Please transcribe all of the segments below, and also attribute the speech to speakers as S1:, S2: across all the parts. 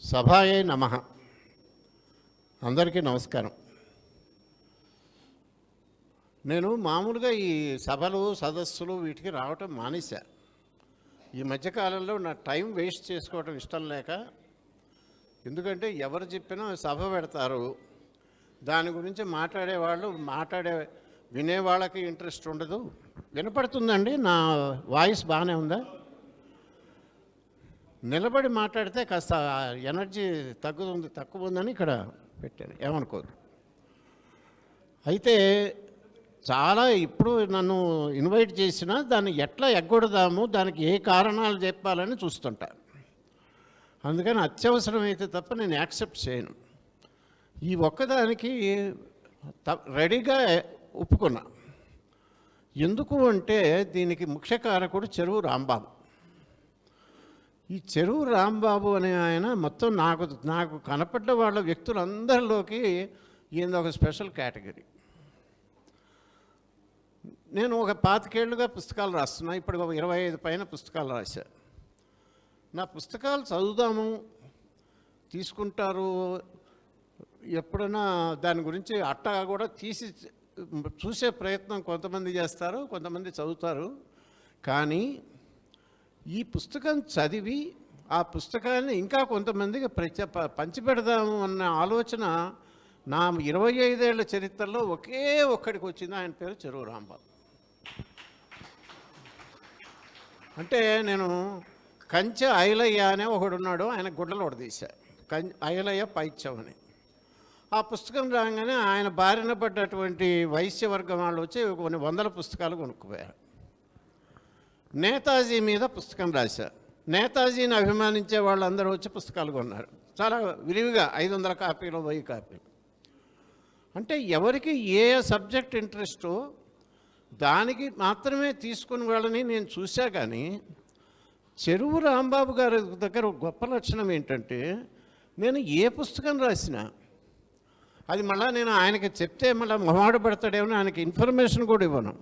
S1: సభాయే నమః. అందరికీ నమస్కారం. నేను మామూలుగా ఈ సభలు సదస్సులు వీటికి రావటం మానేశా. ఈ మధ్యకాలంలో నా టైం వేస్ట్ చేసుకోవటం ఇష్టం లేక, ఎందుకంటే ఎవరు చెప్పినా సభ పెడతారు, దాని గురించి వినేవాళ్ళకి ఇంట్రెస్ట్ ఉండదు. వినపడుతుందండి? నా వాయిస్ బాగానే ఉందా? నిలబడి మాట్లాడితే కాస్త ఎనర్జీ తక్కువ ఉందని ఇక్కడ పెట్టాను, ఏమనుకోదు. అయితే చాలా ఇప్పుడు నన్ను ఇన్వైట్ చేసినా దాన్ని ఎట్లా ఎగ్గొడదాము, దానికి ఏ కారణాలు చెప్పాలని చూస్తుంటా. అందుకని అత్యవసరమైతే తప్ప నేను యాక్సెప్ట్ చేయను. ఈ ఒక్కదానికి రెడీగా ఒప్పుకున్నా. ఎందుకు అంటే దీనికి ముఖ్య కారకుడు చెరువు రాంబాబు. ఈ చెరువు రాంబాబు అనే ఆయన మొత్తం నాకు కనపడ్డ వాళ్ళ వ్యక్తులందరిలోకి ఈయన ఒక స్పెషల్ కేటగిరీ. నేను ఒక 25 ఏళ్ళుగా పుస్తకాలు రాస్తున్నా. ఇప్పుడు 25 పైన పుస్తకాలు రాశా. నా పుస్తకాలు చదువుదాము, తీసుకుంటారు, ఎప్పుడైనా దాని గురించి అట్టా కూడా తీసి చూసే ప్రయత్నం కొంతమంది చేస్తారు, కొంతమంది చదువుతారు. కానీ ఈ పుస్తకం చదివి ఆ పుస్తకాన్ని ఇంకా కొంతమందికి పంచిపెడదాము అన్న ఆలోచన నా 25 ఏళ్ల చరిత్రలో ఒకే ఒక్కడికి వచ్చింది. ఆయన పేరు చెరువు రాంబాబు. అంటే నేను కంచె ఐలయ్య అనే ఒకడున్నాడు, ఆయన గుడ్డలు తీశా, ఐలయ్య పైత్యం అని. ఆ పుస్తకం రాగానే ఆయన బారిన పడ్డటువంటి వైశ్యవర్గం వాళ్ళు వచ్చి కొన్ని 100 పుస్తకాలు కొనుక్కుపోయారు. నేతాజీ మీద పుస్తకం రాశా. నేతాజీని అభిమానించే వాళ్ళందరూ వచ్చి పుస్తకాలు కొన్నారు, చాలా విరివిగా, 500 కాపీలు, 1000 కాపీలు. అంటే ఎవరికి ఏ సబ్జెక్ట్ ఇంట్రెస్టో దానికి మాత్రమే తీసుకుని వాళ్ళని నేను చూశా. కానీ చెరువు రాంబాబు గారి దగ్గర గొప్ప లక్షణం ఏంటంటే, నేను ఏ పుస్తకం రాసినా అది మళ్ళీ నేను ఆయనకి చెప్తే మళ్ళీ మొహాడు పడతాడేమో, ఆయనకి ఇన్ఫర్మేషన్ కూడా ఇవ్వను.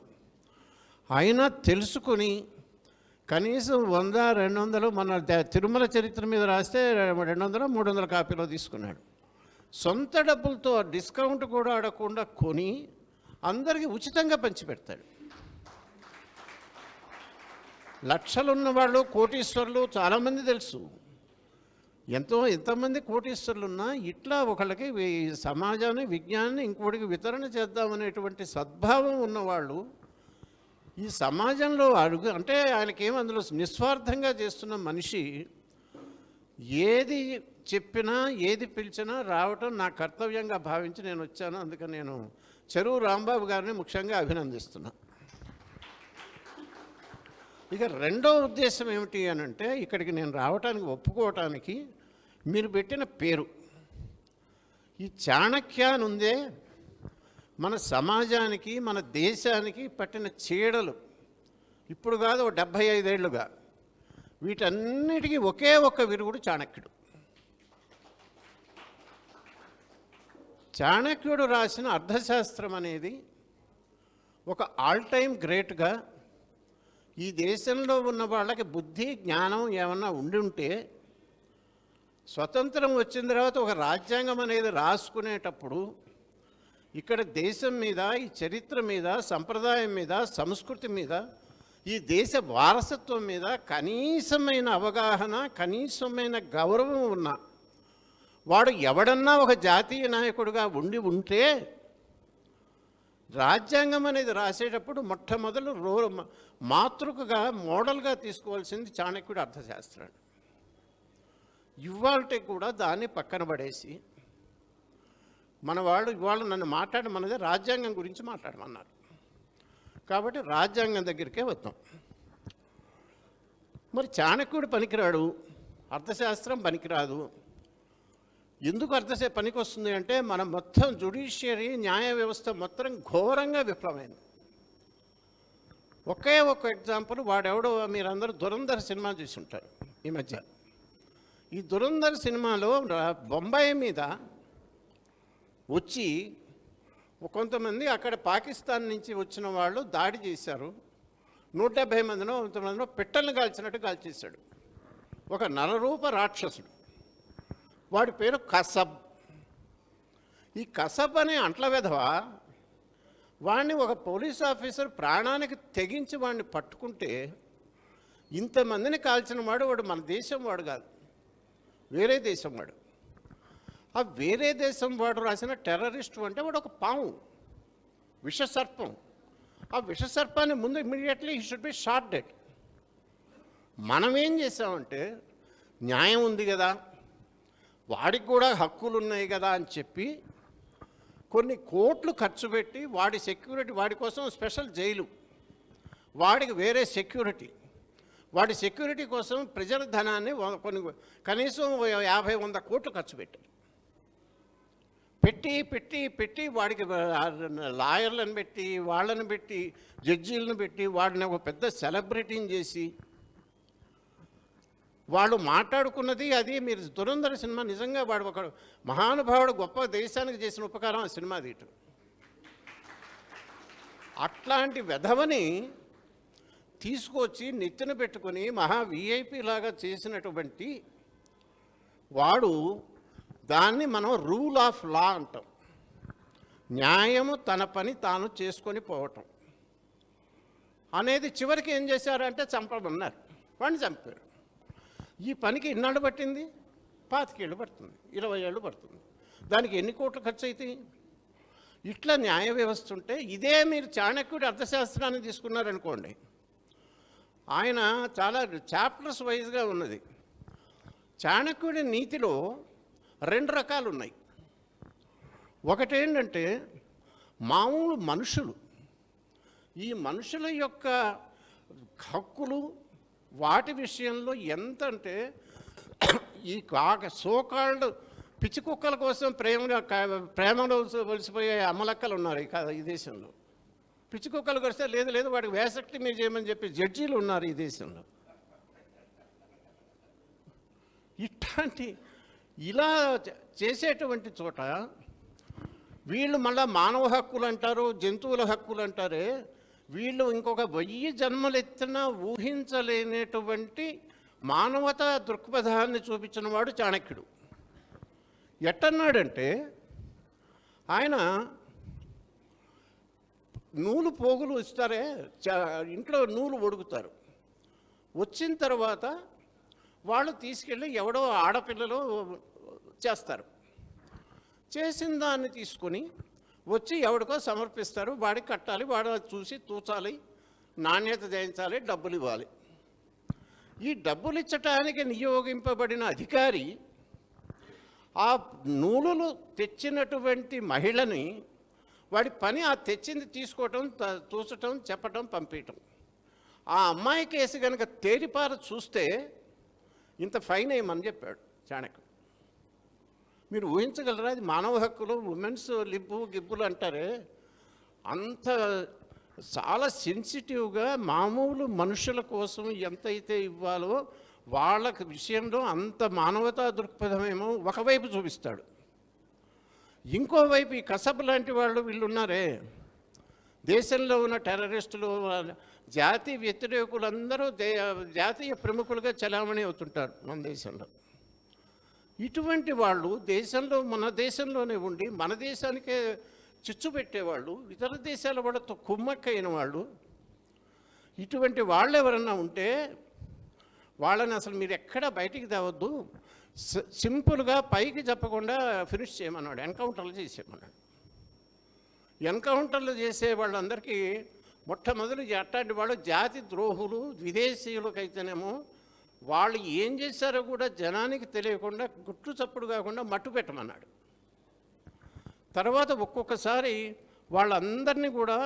S1: అయినా తెలుసుకొని కనీసం 100, 200 మన తిరుమల చరిత్ర మీద రాస్తే 200, 300 కాపీలో తీసుకున్నాడు. సొంత డబ్బులతో డిస్కౌంట్ కూడా అడగకుండా కొని అందరికీ ఉచితంగా పంచిపెడతాడు. లక్షలున్న వాళ్ళు, కోటీశ్వరులు చాలామంది తెలుసు. ఎంతమంది కోటీశ్వరులు ఉన్నా ఇట్లా ఒకళ్ళకి సమాజాన్ని, విజ్ఞానాన్ని ఇంకోటికి వితరణ చేద్దామనేటువంటి సద్భావం ఉన్నవాళ్ళు ఈ సమాజంలో అంటే ఆయనకేం అందులో నిస్వార్థంగా చేస్తున్న మనిషి. ఏది చెప్పినా ఏది పిలిచినా రావటం నా కర్తవ్యంగా భావించి నేను వచ్చాను. అందుకని నేను చెరువు రాంబాబు గారిని ముఖ్యంగా అభినందిస్తున్నా. ఇక రెండో ఉద్దేశం ఏమిటి అని అంటే, ఇక్కడికి నేను రావటానికి ఒప్పుకోవటానికి మీరు పెట్టిన పేరు, ఈ చాణక్య అని ఉందే, మన సమాజానికి, మన దేశానికి పట్టిన చీడలు ఇప్పుడు కాదు, 75 ఏళ్ళుగా, వీటన్నిటికీ ఒకే ఒక్క విరుగుడు చాణక్యుడు. చాణక్యుడు రాసిన అర్థశాస్త్రం అనేది ఒక ఆల్ టైమ్ గ్రేట్గా, ఈ దేశంలో ఉన్న వాళ్ళకి బుద్ధి, జ్ఞానం ఏమన్నా ఉండి ఉంటే స్వతంత్రం వచ్చిన తర్వాత ఒక రాజ్యాంగం అనేది రాసుకునేటప్పుడు ఇక్కడ దేశం మీద, ఈ చరిత్ర మీద, సంప్రదాయం మీద, సంస్కృతి మీద, ఈ దేశ వారసత్వం మీద కనీసమైన అవగాహన, కనీసమైన గౌరవం ఉన్న వాడు ఎవడన్నా ఒక జాతీయ నాయకుడిగా ఉంటే రాజ్యాంగం అనేది రాసేటప్పుడు మొట్టమొదలు మాతృకగా, మోడల్గా తీసుకోవాల్సింది చాణక్యుడి అర్థశాస్త్రాన్ని. ఇవాళ కూడా దాన్ని పక్కన పడేసి మన వాళ్ళు ఇవాళ నన్ను మాట్లాడమన్నదే రాజ్యాంగం గురించి మాట్లాడమన్నారు. కాబట్టి రాజ్యాంగం దగ్గరికే వద్దాం. మరి చాణక్యుడు పనికిరాడు, అర్థశాస్త్రం పనికిరాదు. ఎందుకు పనికి వస్తుంది అంటే, మన మొత్తం జ్యుడిషియరీ, న్యాయ వ్యవస్థ మొత్తం ఘోరంగా విఫలమైంది. ఒకే ఒక ఎగ్జాంపుల్, వాడెవడో మీరందరూ దురంధర్ సినిమా చూసి ఉంటారు ఈ మధ్య. ఈ దురంధర్ సినిమాలో బొంబాయి మీద వచ్చి కొంతమంది అక్కడ పాకిస్తాన్ నుంచి వచ్చిన వాళ్ళు దాడి చేశారు. 170 మందినో 90 మందినో పిట్టలను కాల్చినట్టు కాల్చేశాడు. ఒక నరరూప రాక్షసుడు, వాడి పేరు కసబ్. ఈ కసబ్ అనే అంట్ల వెధవ వాడిని ఒక పోలీస్ ఆఫీసర్ ప్రాణానికి తెగించి వాడిని పట్టుకుంటే, ఇంతమందిని కాల్చిన వాడు మన దేశం వాడు కాదు, వేరే దేశం వాడు. ఆ వేరే దేశం వాడు రాసిన టెర్రరిస్టు అంటే వాడు ఒక పాము, విషసర్పం. ఆ విషసర్పాన్ని ముందు immediately he should be shot dead. మనం ఏం చేసామంటే, న్యాయం ఉంది కదా, వాడికి కూడా హక్కులు ఉన్నాయి కదా అని చెప్పి కొన్ని కోట్లు ఖర్చు పెట్టి వాడి సెక్యూరిటీ, వాడి కోసం స్పెషల్ జైలు, వాడికి వేరే సెక్యూరిటీ, వాడి సెక్యూరిటీ కోసం ప్రజల ధనాన్ని కొన్ని కనీసం 50-100 కోట్లు ఖర్చు పెట్టి వాడికి లాయర్లను పెట్టి, వాళ్ళని పెట్టి, జడ్జీలను పెట్టి, వాడిని ఒక పెద్ద సెలబ్రిటీని చేసి వాళ్ళు మాట్లాడుకున్నది అది. మీరు దురంధర సినిమా నిజంగా వాడు ఒక మహానుభావుడు, గొప్ప దేశానికి చేసిన ఉపకారం ఆ సినిమా తీయటం. అట్లాంటి వెధవని తీసుకొచ్చి నెత్తిన పెట్టుకొని మహా విఐపి లాగా చేసినటువంటి వాడు, దాన్ని మనం రూల్ ఆఫ్ లా అంటాం. న్యాయము తన పని తాను చేసుకొని పోవటం అనేది. చివరికి ఏం చేశారంటే చంపమన్నారు, వాడిని చంపారు. ఈ పనికి ఎన్నాళ్ళు పట్టింది? 25 ఏళ్ళు పడుతుంది, 20 ఏళ్ళు పడుతుంది. దానికి ఎన్ని కోట్లు ఖర్చు అవుతాయి? ఇట్లా న్యాయ వ్యవస్థ ఉంటే, ఇదే మీరు చాణక్యుడి అర్థశాస్త్రాన్ని తీసుకున్నారనుకోండి, ఆయన చాలా చాప్టర్స్ వైజ్గా ఉన్నది. చాణక్యుడి నీతిలో 2 రకాలు ఉన్నాయి. ఒకటేంటంటే మామూలు మనుషులు, ఈ మనుషుల యొక్క హక్కులు వాటి విషయంలో ఎంత అంటే, ఈ సోకాల్డ్ పిచ్చి కుక్కల కోసం ప్రేమలో వలిసిపోయే అమలక్కలు ఉన్నారు ఈ దేశంలో. పిచ్చి కుక్కలు కలిస్తే లేదు వాడికి వేసక్తి మీరు చేయమని చెప్పి జడ్జీలు ఉన్నారు ఈ దేశంలో. ఇట్లాంటి ఇలా చేసేటువంటి చోట వీళ్ళు మళ్ళా మానవ హక్కులు అంటారు, జంతువుల హక్కులు అంటారే. వీళ్ళు ఇంకొక 1000 జన్మలు ఎత్తినా ఊహించలేనటువంటి మానవతా దృక్పథాన్ని చూపించిన వాడు చాణక్యుడు. ఎట్టన్నాడంటే, ఆయన నూలు పోగులు ఇస్తారే, ఇంట్లో నూలు ఒడుగుతారు. వచ్చిన తర్వాత వాళ్ళు తీసుకెళ్ళి ఎవడో ఆడపిల్లలు చేస్తారు. చేసిన దాన్ని తీసుకొని వచ్చి ఎవడికో సమర్పిస్తారు. వాడికి కట్టాలి, వాడు చూసి తూచాలి, నాణ్యత చేయించాలి, డబ్బులు ఇవ్వాలి. ఈ డబ్బులు ఇచ్చటానికి నియోగింపబడిన అధికారి ఆ నూలులు తెచ్చినటువంటి మహిళని, వాడి పని ఆ తెచ్చింది తీసుకోవటం, తూచటం, చెప్పటం, పంపించటం. ఆ అమ్మాయి కేసు కనుక తేరిపార చూస్తే ఇంత ఫైన్ వేయమని చెప్పాడు చాణక్యుడు. మీరు ఊహించగలరా? అది మానవ హక్కులు, ఉమెన్స్ గిబ్బులు అంటారే, అంత చాలా సెన్సిటివ్గా మామూలు మనుషుల కోసం ఎంతైతే ఇవ్వాలో వాళ్ళకి విషయంలో అంత మానవతా దృక్పథమేమో ఒకవైపు చూపిస్తాడు. ఇంకోవైపు ఈ కసబ్ లాంటి వాళ్ళు వీళ్ళు ఉన్నారే, దేశంలో ఉన్న టెర్రరిస్టులు, జాతి వ్యతిరేకులందరూ జాతీయ ప్రముఖులుగా చలామణి అవుతుంటారు మన దేశంలో. ఇటువంటి వాళ్ళు దేశంలో, మన దేశంలోనే ఉండి మన దేశానికే చిచ్చు పెట్టేవాళ్ళు, ఇతర దేశాల వాళ్ళతో కుమ్మక్కైన వాళ్ళు, ఇటువంటి వాళ్ళు ఎవరన్నా ఉంటే వాళ్ళని అసలు మీరు ఎక్కడా బయటికి తేవద్దు, సింపుల్గా పైకి చెప్పకుండా ఫినిష్ చేయమన్నాడు, ఎన్కౌంటర్లు చేసేయమన్నాడు. ఎన్కౌంటర్లు చేసే వాళ్ళందరికీ మొట్టమొదటి అట్లాంటి వాళ్ళు జాతి ద్రోహులు, విదేశీయులకైతేనేమో వాళ్ళు ఏం చేశారో కూడా జనానికి తెలియకుండా గుట్టు చప్పుడు కాకుండా మట్టు పెట్టమన్నాడు. తర్వాత ఒక్కొక్కసారి వాళ్ళందరినీ కూడా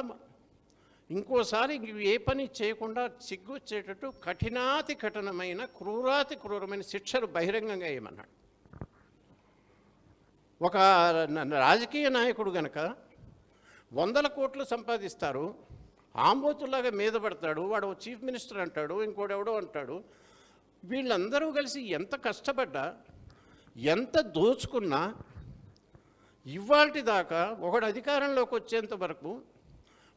S1: ఇంకోసారి ఏ పని చేయకుండా సిగ్గొచ్చేటట్టు కఠినాతి కఠినమైన, క్రూరాతి క్రూరమైన శిక్షలు బహిరంగంగా వేయమన్నాడు. ఒక రాజకీయ నాయకుడు గనక 100 కోట్లు సంపాదిస్తారు, ఆంబోతుల్లాగా మీద పడతాడు, వాడు చీఫ్ మినిస్టర్ అంటాడు, ఇంకోడెవడో అంటాడు. వీళ్ళందరూ కలిసి ఎంత కష్టపడ్డా, ఎంత దోచుకున్నా, ఇవాల్టి దాకా ఒకడు అధికారంలోకి వచ్చేంత వరకు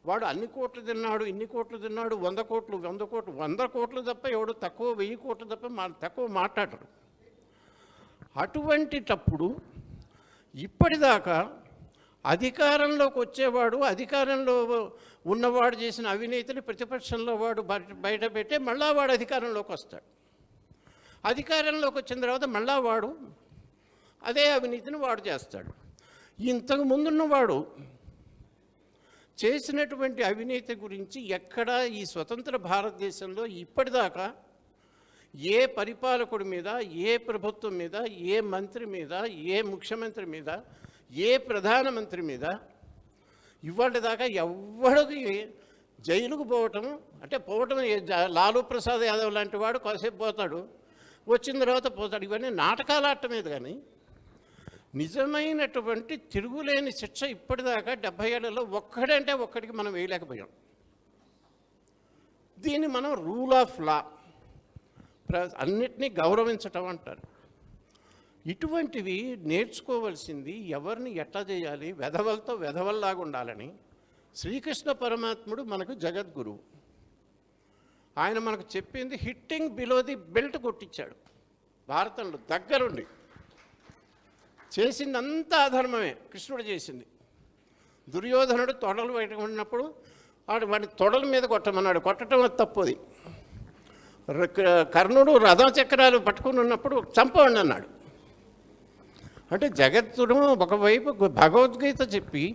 S1: వాడు అన్ని కోట్లు తిన్నాడు, ఇన్ని కోట్లు తిన్నాడు, 100 కోట్లు 100 కోట్లు తప్ప ఎవడు తక్కువ 1000 కోట్లు తప్ప తక్కువ మాట్లాడరు. అటువంటిటప్పుడు ఇప్పటిదాకా అధికారంలోకి వచ్చేవాడు, అధికారంలో ఉన్నవాడు చేసిన అవినీతిని ప్రతిపక్షంలో వాడు బయట పెట్టే మళ్ళా వాడు అధికారంలోకి వస్తాడు. అధికారంలోకి వచ్చిన తర్వాత మళ్ళా వాడు అదే అవినీతిని వాడు చేస్తాడు. ఇంతకు ముందున్నవాడు చేసినటువంటి అవినీతి గురించి ఎక్కడా ఈ స్వతంత్ర భారతదేశంలో ఇప్పటిదాకా ఏ పరిపాలకుడి మీద, ఏ ప్రభుత్వం మీద, ఏ మంత్రి మీద, ఏ ముఖ్యమంత్రి మీద, ఏ ప్రధానమంత్రి మీద ఇవాటి దాకా ఎవ్వడికి జైలుకు పోవటం అంటే పోవటం, లాలూ ప్రసాద్ యాదవ్ లాంటి వాడు కాసేపు పోతాడు, వచ్చిన తర్వాత పోతాడు. ఇవన్నీ నాటకాలు ఆడటం మీద. కానీ నిజమైనటువంటి తిరుగులేని శిక్ష ఇప్పటిదాకా 70 ఏళ్లలో ఒక్కడంటే ఒక్కడికి మనం వేయలేకపోయాం. దీన్ని మనం రూల్ ఆఫ్ లా, అన్నిటినీ గౌరవించటం అంటారు. ఇటువంటివి నేర్చుకోవలసింది ఎవరిని ఎట్లా చేయాలి, వెధవలతో వెధవల్లాగా ఉండాలని. శ్రీకృష్ణ పరమాత్ముడు మనకు జగద్గురువు. ఆయన మనకు చెప్పింది హిట్టింగ్ బిలో ది బెల్ట్ కొట్టించాడు. భారతంలో దగ్గరుండి చేసిందంతా అధర్మమే కృష్ణుడు చేసింది. దుర్యోధనుడు తొడలు బయట ఉన్నప్పుడు వాడి తొడల మీద కొట్టమన్నాడు, కొట్టడం తప్పుది. కర్ణుడు రథచక్రాలు పట్టుకుని ఉన్నప్పుడు చంపండి అన్నాడు. అంటే జగత్తుడు ఒకవైపు భగవద్గీత చెప్పి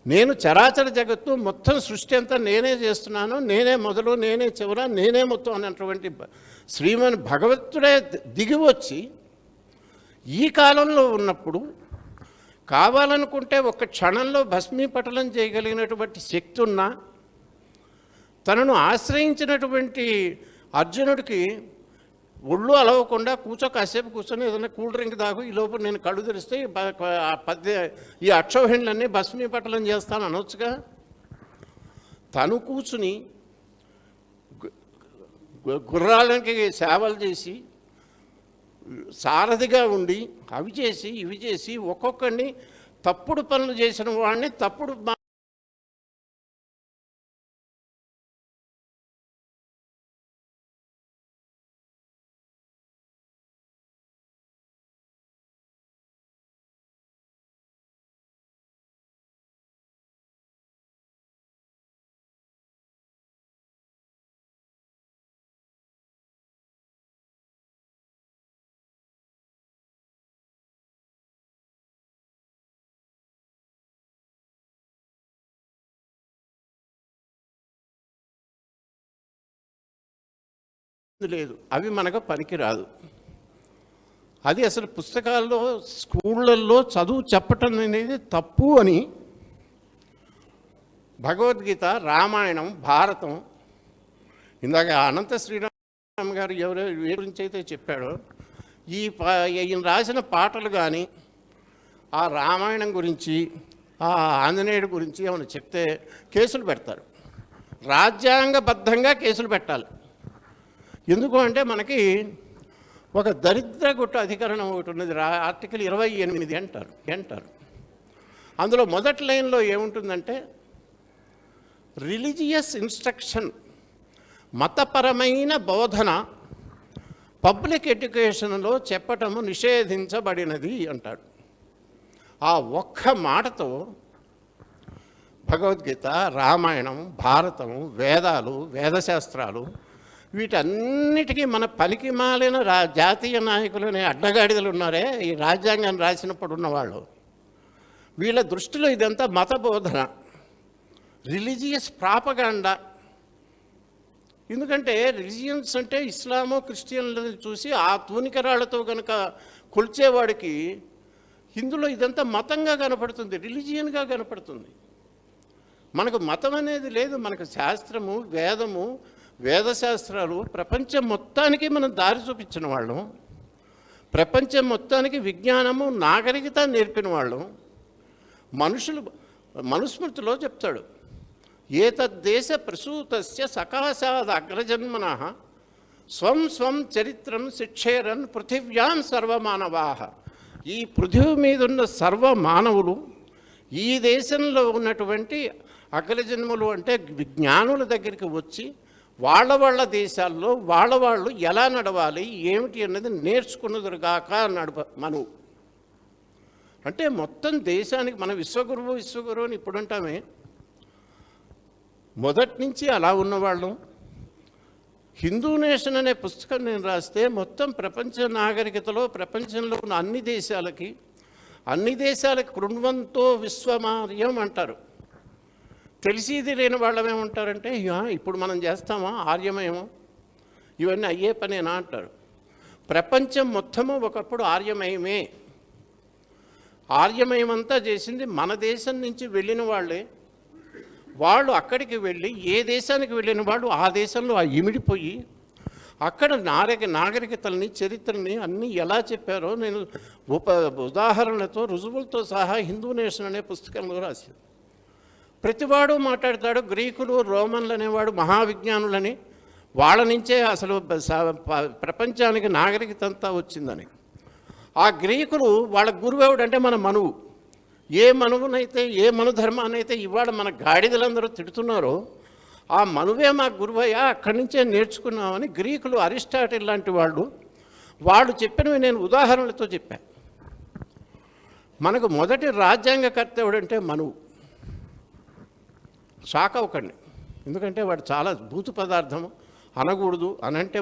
S1: నేను చరాచర జగత్తు మొత్తం సృష్టి అంతా నేనే చేస్తున్నాను, నేనే మొదలు, నేనే చివర, నేనే మొత్తం అన్నటువంటి శ్రీమన్ భగవత్తుడే దిగి వచ్చి ఈ కాలంలో ఉన్నప్పుడు కావాలనుకుంటే ఒక క్షణంలో భస్మీపటలం చేయగలిగినటువంటి శక్తి ఉన్నా తనను ఆశ్రయించినటువంటి అర్జునుడికి ఒళ్ళు అలవకుండా కాసేపు కూర్చొని ఏదైనా కూల్ డ్రింక్ తాగు, ఈ లోపల నేను కళ్ళు తెరిస్తే ఈ అక్షౌహిణులన్నీ భస్మీపటలం చేస్తాను అనొచ్చుగా. తను కూర్చుని గుర్రాలకి సేవలు చేసి సారథిగా ఉండి అవి చేసి ఇవి చేసి ఒక్కొక్కడిని తప్పుడు పనులు చేసిన వాడిని తప్పుడు లేదు, అవి మనకు పనికిరాదు. అది అసలు పుస్తకాల్లో స్కూళ్ళల్లో చదువు చెప్పటం అనేది తప్పు అని భగవద్గీత, రామాయణం, భారతం, ఇందాక అనంత శ్రీరామ్ గారు ఏ గురించి అయితే చెప్పాడో ఈయన రాసిన పాటలు కానీ ఆ రామాయణం గురించి, ఆ ఆంజనేయుడి గురించి ఏమైనా చెప్తే కేసులు పెడతారు. రాజ్యాంగబద్ధంగా కేసులు పెట్టాలి. ఎందుకు అంటే మనకి ఒక దరిద్రగుట్ట అధికరణం ఒకటి ఉన్నది, ఆర్టికల్ 28 అంటారు. అందులో మొదటి లైన్లో ఏముంటుందంటే రిలీజియస్ ఇన్స్ట్రక్షన్, మతపరమైన బోధన పబ్లిక్ ఎడ్యుకేషన్లో చెప్పటము నిషేధించబడినది అంటాడు. ఆ ఒక్క మాటతో భగవద్గీత, రామాయణం, భారతం, వేదాలు, వేదశాస్త్రాలు వీటన్నిటికీ మన పనికి మాలిన జాతీయ నాయకులనే అడ్డగాడిదలు ఉన్నారే ఈ రాజ్యాంగాన్ని రాసినప్పుడు ఉన్నవాళ్ళు, వీళ్ళ దృష్టిలో ఇదంతా మత బోధన, రిలీజియస్ ప్రాపగాండా. ఎందుకంటే రిలీజియన్స్ అంటే ఇస్లాము, క్రిస్టియన్లను చూసి ఆ తూనికరాళ్లతో కనుక కొలిచేవాడికి హిందులో ఇదంతా మతంగా కనపడుతుంది, రిలీజియన్గా కనపడుతుంది. మనకు మతం అనేది లేదు, మనకు శాస్త్రము, వేదము, వేదశాస్త్రాలు ప్రపంచం మొత్తానికి మనం దారి చూపించిన వాళ్ళం, ప్రపంచం మొత్తానికి విజ్ఞానము, నాగరికత నేర్పిన వాళ్ళం. మనుస్మృతిలో చెప్తాడు, ఏతద్దేశ ప్రసూతస్య సకాశాద్ అగ్రజన్మన స్వం స్వం చరిత్రం శిక్షేరన్ పృథివ్యాం సర్వమానవాహ. ఈ పృథివీ మీద ఉన్న సర్వ మానవులు ఈ దేశంలో ఉన్నటువంటి అగ్రజన్ములు అంటే జ్ఞానుల దగ్గరికి వచ్చి వాళ్ళ దేశాల్లో వాళ్ళు ఎలా నడవాలి ఏమిటి అన్నది నేర్చుకున్నదురుగాక అన్నాడు మనువు. అంటే మొత్తం దేశానికి మన విశ్వగురువు అని ఇప్పుడు అంటామే, మొదటి నుంచి అలా ఉన్నవాళ్ళం. హిందూ నేషన్ అనే పుస్తకం నేను రాస్తే మొత్తం ప్రపంచ నాగరికతలో ప్రపంచంలో ఉన్న అన్ని దేశాలకి కృణ్వంతో విశ్వమార్యం అంటారు. తెలిసిది లేని వాళ్ళమేమంటారంటే ఇప్పుడు మనం చేస్తామా ఆర్యమేమో, ఇవన్నీ అయ్యే పనేనా అంటారు. ప్రపంచం మొత్తము ఒకప్పుడు ఆర్యమయమే. ఆర్యమయమంతా చేసింది మన దేశం నుంచి వెళ్ళిన వాళ్ళే. వాళ్ళు అక్కడికి వెళ్ళి ఏ దేశానికి వెళ్ళిన వాళ్ళు ఆ దేశంలో ఇమిడిపోయి అక్కడ నాగరికతల్ని చరిత్రని అన్నీ ఎలా చెప్పారో నేను ఉదాహరణలతో రుజువులతో సహా హిందూ నేషన్ అనే పుస్తకంలో రాశాను. ప్రతివాడు మాట్లాడతాడు గ్రీకులు రోమన్లు అనేవాడు మహావిజ్ఞానులని, వాళ్ళ నుంచే అసలు ప్రపంచానికి నాగరికత అంతా వచ్చిందని. ఆ గ్రీకులు వాళ్ళ గురువు ఎవడంటే మన మనువు. ఏ మనువునైతే ఏ మనుధర్మానైతే ఇవాళ మన గాడిదలందరూ తిడుతున్నారో ఆ మనువే మా గురువయ్యా, అక్కడి నుంచే నేర్చుకున్నామని గ్రీకులు అరిస్టాటిల్ లాంటి వాళ్ళు చెప్పినవి నేను ఉదాహరణలతో చెప్పాను. మనకు మొదటి రాజ్యాంగకర్త ఎవడంటే మనువు. షాక్ అవ్వకండి, ఎందుకంటే వాడు చాలా భూతు పదార్థము, అనకూడదు అనంటే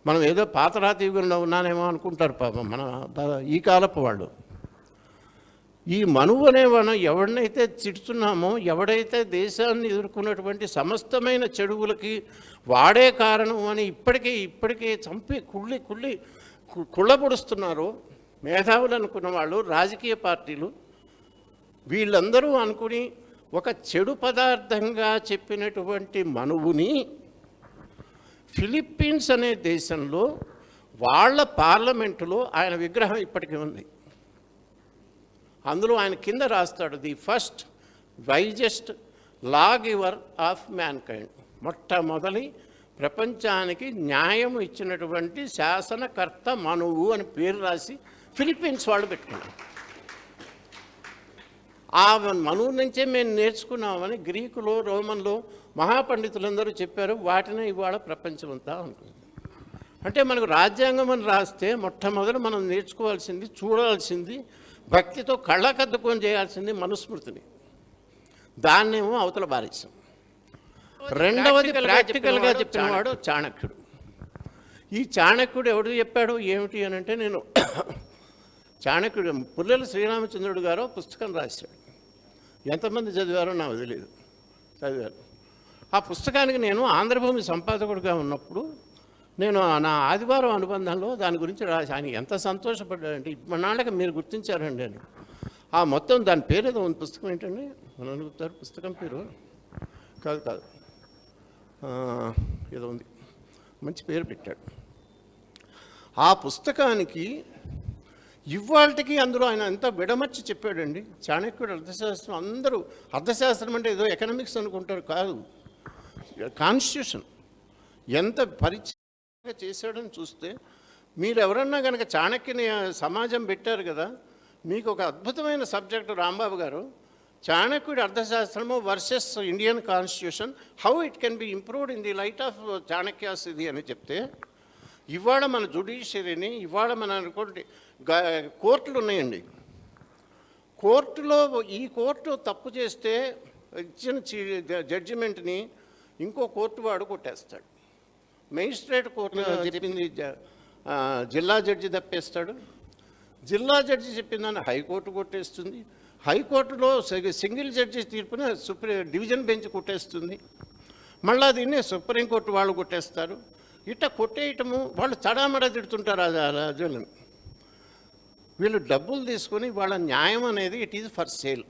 S1: మనం ఏదో పాతరాతి యుగంలో ఉన్నానేమో అనుకుంటారు పాపం మన ఈ కాలపు వాళ్ళు. ఈ మనువు అనే మనం ఎవరినైతే తిడుతున్నామో, ఎవడైతే దేశాన్ని ఎదుర్కొన్నటువంటి సమస్తమైన చెడువులకి వాడే కారణం అని ఇప్పటికీ చంపి కుళ్ళబొడుస్తున్నారో మేధావులు అనుకున్న వాళ్ళు, రాజకీయ పార్టీలు, వీళ్ళందరూ అనుకుని ఒక చెడు పదార్థంగా చెప్పినటువంటి మనువుని ఫిలిప్పీన్స్ అనే దేశంలో వాళ్ళ పార్లమెంటులో ఆయన విగ్రహం ఇప్పటికీ ఉంది. అందులో ఆయన కింద రాస్తాడు, the first wisest law giver of mankind, మొట్టమొదటి ప్రపంచానికి న్యాయం ఇచ్చినటువంటి శాసనకర్త మనువు అని పేరు రాసి ఫిలిప్పీన్స్ వాళ్ళు పెట్టుకున్నారు. ఆ మనువు నుంచే మేము నేర్చుకున్నామని గ్రీకులో రోమన్లో మహాపండితులందరూ చెప్పారు. వాటినే ఇవాళ ప్రపంచమంతా అనుకుంది. అంటే మనకు రాజ్యాంగం అని రాస్తే మొట్టమొదటి మనం నేర్చుకోవాల్సింది, చూడాల్సింది, భక్తితో కళ్ళకద్దుకొని చేయాల్సింది మనుస్మృతిని. దాన్నేమో అవతల బారేసాం. రెండవది ప్రాక్టికల్గా చెప్పినవాడు చాణక్యుడు. ఈ చాణక్యుడు ఎవడు చెప్పాడు ఏమిటి అని అంటే, నేను చాణక్యుడు పుల్లెల శ్రీరామచంద్రుడు గారు పుస్తకం రాశాడు. ఎంతమంది చదివారో నాకు తెలియదు, చదివారు. ఆ పుస్తకానికి నేను ఆంధ్రభూమి సంపాదకుడిగా ఉన్నప్పుడు నేను నా ఆదివారం అనుబంధంలో దాని గురించి రాసి ఆయన ఎంత సంతోషపడ్డాడంటే, ఇప్పటినాళ్ళకి మీరు గుర్తించారండి అని. ఆ మొత్తం దాని పేరు ఏదో ఉంది, పుస్తకం ఏంటండి మనం అడుగుతారు, పుస్తకం పేరు కాదు ఏదో ఉంది, మంచి పేరు పెట్టాడు. ఆ పుస్తకానికి ఇవాళకి అందులో ఆయన ఎంత విడమర్చి చెప్పాడండి. చాణక్యుడు అర్థశాస్త్రం, అందరూ అర్థశాస్త్రం అంటే ఏదో ఎకనామిక్స్ అనుకుంటారు, కాదు, కాన్స్టిట్యూషన్ ఎంత పరిచయంగా చేశాడని చూస్తే, మీరు ఎవరన్నా కనుక చాణక్యుని సమాజం పెట్టారు కదా, మీకు ఒక అద్భుతమైన సబ్జెక్టు రాంబాబు గారు, చాణక్యుడి అర్థశాస్త్రము versus Indian constitution, how it can be improved in the light of Chanakya's ఇది అని చెప్తే, ఇవాళ మన జుడిషియరీని, ఇవాళ మన అనుకోండి కోర్టులు ఉన్నాయండి, కోర్టులో ఈ కోర్టు తప్పు చేస్తే ఇచ్చిన జడ్జిమెంట్ని ఇంకో కోర్టు వాడు కొట్టేస్తాడు. మెజిస్ట్రేట్ కోర్టు చెప్పింది జిల్లా జడ్జి తప్పేస్తాడు, జిల్లా జడ్జి చెప్పిందని హైకోర్టు కొట్టేస్తుంది, హైకోర్టులో సింగిల్ జడ్జి తీర్పుని డివిజన్ బెంచ్ కొట్టేస్తుంది, మళ్ళీ దీన్ని సుప్రీంకోర్టు వాళ్ళు కొట్టేస్తారు. ఇట్లా కొట్టేయటము, వాళ్ళు చడామడ తిడుతుంటారు ఆ రాజులను. వీళ్ళు డబ్బులు తీసుకొని వాళ్ళ న్యాయం అనేది ఇట్ ఈజ్ ఫర్ సేల్.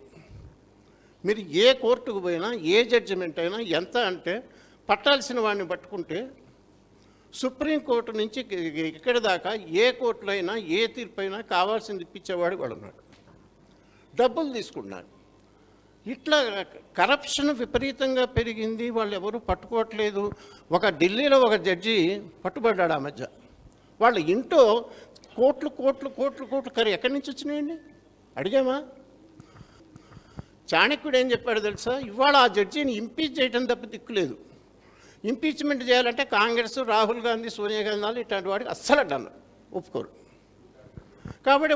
S1: మీరు ఏ కోర్టుకు పోయినా ఏ జడ్జిమెంట్ అయినా ఎంత అంటే పట్టాల్సిన వాడిని పట్టుకుంటే సుప్రీంకోర్టు నుంచి ఇక్కడి దాకా ఏ కోర్టులో అయినా ఏ తీర్పు అయినా కావాల్సింది ఇప్పించేవాడు వాడు ఉన్నాడు, డబ్బులు తీసుకున్నాడు. ఇట్లా కరప్షన్ విపరీతంగా పెరిగింది, వాళ్ళు ఎవరు పట్టుకోవట్లేదు. ఒక ఢిల్లీలో ఒక జడ్జి పట్టుబడ్డాడు ఆ మధ్య. వాళ్ళ ఇంట్లో కోట్లు కర్రీ ఎక్కడి నుంచి వచ్చినాయండి అడిగామా? చాణక్యుడు ఏం చెప్పాడు తెలుసా, ఇవాళ ఆ జడ్జిని ఇంపీచ్ చేయడం తప్ప దిక్కులేదు. ఇంపీచ్మెంట్ చేయాలంటే కాంగ్రెస్, రాహుల్ గాంధీ, సోనియా గాంధీ ఇట్లాంటి వాడికి అస్సలు అడ్డాను ఒప్పుకోరు. కాబట్టి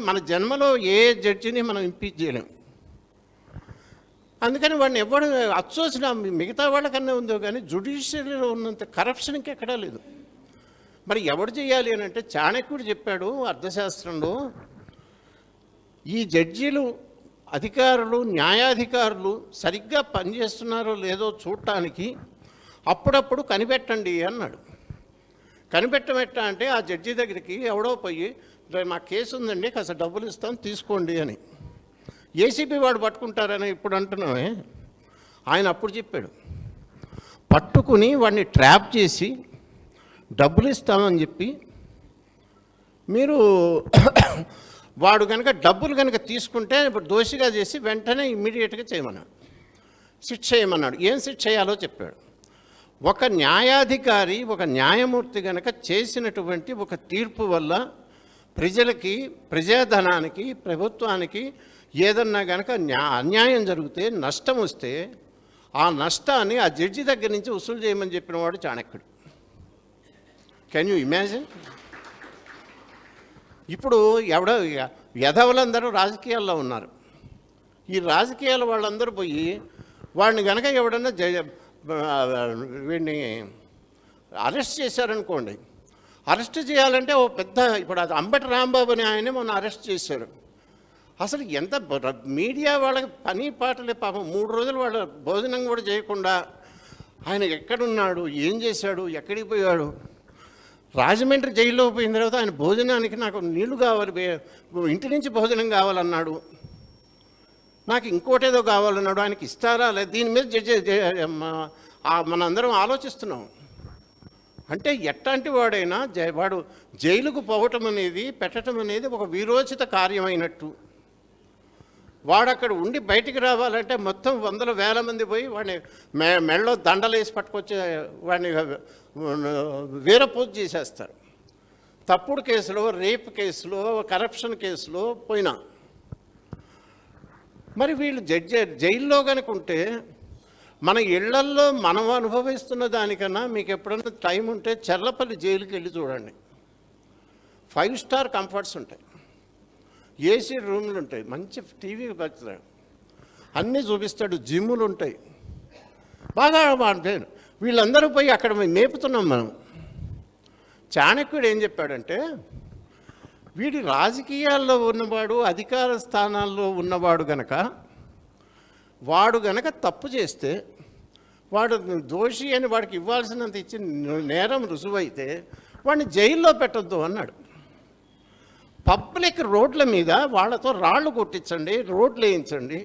S1: మన జన్మలో ఏ జడ్జిని మనం ఇంపీచ్ చేయలేము. అందుకని వాడిని ఎవడు అచ్చోసిన మిగతా వాళ్ళకన్నా ఉందో కానీ జ్యుడిషియరీలో ఉన్నంత కరప్షన్ ఇంకెక్కడా లేదు. మరి ఎవడు చేయాలి అని అంటే చాణక్యుడు చెప్పాడు అర్థశాస్త్రంలో, ఈ జడ్జీలు, అధికారులు, న్యాయాధికారులు సరిగ్గా పనిచేస్తున్నారో లేదో చూడటానికి అప్పుడప్పుడు కనిపెట్టండి అన్నాడు. కనిపెట్టమెట్టా అంటే ఆ జడ్జి దగ్గరికి ఎవడో పోయి, మా కేసు ఉందండి, కాస్త డబ్బులు ఇస్తాం తీసుకోండి అని. ఏసీబీ వాడు పట్టుకుంటారని ఇప్పుడు అంటున్నామే, ఆయన అప్పుడు చెప్పాడు, పట్టుకుని వాడిని ట్రాప్ చేసి డబ్బులు ఇస్తామని చెప్పి మీరు వాడు కనుక డబ్బులు కనుక తీసుకుంటే ఇప్పుడు దోషిగా చేసి వెంటనే ఇమ్మీడియట్గా చేయమన్నాడు, శిక్ష చేయమన్నాడు. ఏం శిక్ష చేయాలో చెప్పాడు. ఒక న్యాయాధికారి, ఒక న్యాయమూర్తి కనుక చేసినటువంటి ఒక తీర్పు వల్ల ప్రజలకి, ప్రజాధనానికి, ప్రభుత్వానికి ఏదన్నా కనుక అన్యాయం జరిగితే, నష్టం వస్తే ఆ నష్టాన్ని ఆ జడ్జి దగ్గర నుంచి వసూలు చేయమని చెప్పినవాడు చాణక్యుడు. Can you imagine? ఇప్పుడు యధవులందరూ రాజకీయాల్లో ఉన్నారు. ఈ రాజకీయాల వాళ్ళందరూ పోయి వాడిని కనుక ఎవడన్నా వీడిని అరెస్ట్ చేశారనుకోండి, అరెస్ట్ చేయాలంటే ఓ పెద్ద, ఇప్పుడు అది అంబటి రాంబాబు అని ఆయనే మొన్న అరెస్ట్ చేశారు. అసలు ఎంత మీడియా వాళ్ళకి పని పాటలే పాపం. 3 రోజులు వాళ్ళ భోజనం కూడా చేయకుండా ఆయన ఎక్కడున్నాడు, ఏం చేశాడు, ఎక్కడికి పోయాడు. రాజమండ్రి జైల్లో పోయిన తర్వాత ఆయన భోజనానికి నాకు నీళ్లు కావాలి, ఇంటి నుంచి భోజనం కావాలన్నాడు, నాకు ఇంకోటేదో కావాలన్నాడు. ఆయనకి ఇస్తారా లేదు, దీని మీద మనందరం ఆలోచిస్తున్నాం. అంటే ఎట్లాంటి వాడైనా వాడు జైలుకు పోవటం అనేది, పెట్టడం అనేది ఒక వీరోచిత కార్యమైనట్టు. వాడు అక్కడ ఉండి బయటికి రావాలంటే మొత్తం వందల వేల మంది పోయి వాడిని మెడలో దండలేసి పట్టుకొచ్చి వాడిని వీరపూజ చేసేస్తారు. తప్పుడు కేసులో, రేప్ కేసులో, కరప్షన్ కేసులో పోయినా. మరి వీళ్ళు జైల్లో కనుక ఉంటే మన ఇళ్లల్లో మనం అనుభవిస్తున్న దానికన్నా మీకు ఎప్పుడన్నా టైం ఉంటే చర్లపల్లి జైలుకి వెళ్ళి చూడండి. 5 స్టార్ కంఫర్ట్స్ ఉంటాయి, ఏసీ రూమ్లు ఉంటాయి, మంచి టీవీ పెడతాడు, అన్నీ చూపిస్తాడు, జిమ్ములు ఉంటాయి, బాగా పేరు. వీళ్ళందరూ పోయి అక్కడ మేపుతున్నాం మనం. చాణక్యుడు ఏం చెప్పాడంటే, వీడి రాజకీయాల్లో ఉన్నవాడు, అధికార స్థానాల్లో ఉన్నవాడు గనక, వాడు గనక తప్పు చేస్తే, వాడు దోషి అని వాడికి ఇవ్వాల్సినంత ఇచ్చి నేరం రుజువైతే వాడిని జైల్లో పెట్టొద్దు అన్నాడు. పబ్లిక్ రోడ్ల మీద వాళ్ళతో రాళ్ళు కొట్టించండి, రోడ్లు వేయించండి.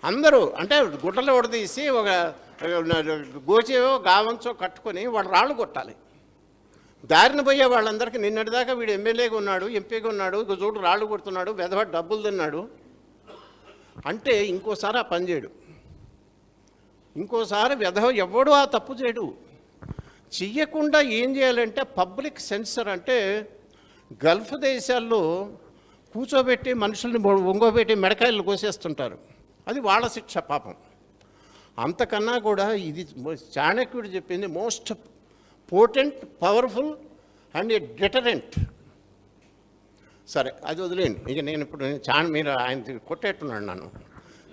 S1: అందరూ అంటే గుట్టలు ఉడదీసి ఒక గోచేవో గావంచో కట్టుకొని వాడు రాళ్ళు కొట్టాలి. దారిన పోయే వాళ్ళందరికీ నిన్నటిదాకా వీడు ఎమ్మెల్యేగా ఉన్నాడు, ఎంపీగా ఉన్నాడు, ఇంకో చోటు రాళ్ళు కొడుతున్నాడు, వెధవ డబ్బులు తిన్నాడు అంటే ఇంకోసారి ఆ పని చేయడు. ఇంకోసారి వెధవ ఎవడు ఆ తప్పు చేయడు. చెయ్యకుండా ఏం చేయాలంటే పబ్లిక్ సెన్సర్, అంటే గల్ఫ్ దేశాల్లో కూర్చోబెట్టి మనుషుల్ని ఒంగోబెట్టి మెడకాయలు కోసేస్తుంటారు, అది వాళ్ళ శిక్ష పాపం. అంతకన్నా కూడా ఇది చాణక్యుడు చెప్పింది most potent, powerful and A deterrent. సరే అది వదిలేండి. ఇక నేను ఇప్పుడు మీరు ఆయన కొట్టేట్టున్నాడు నన్ను.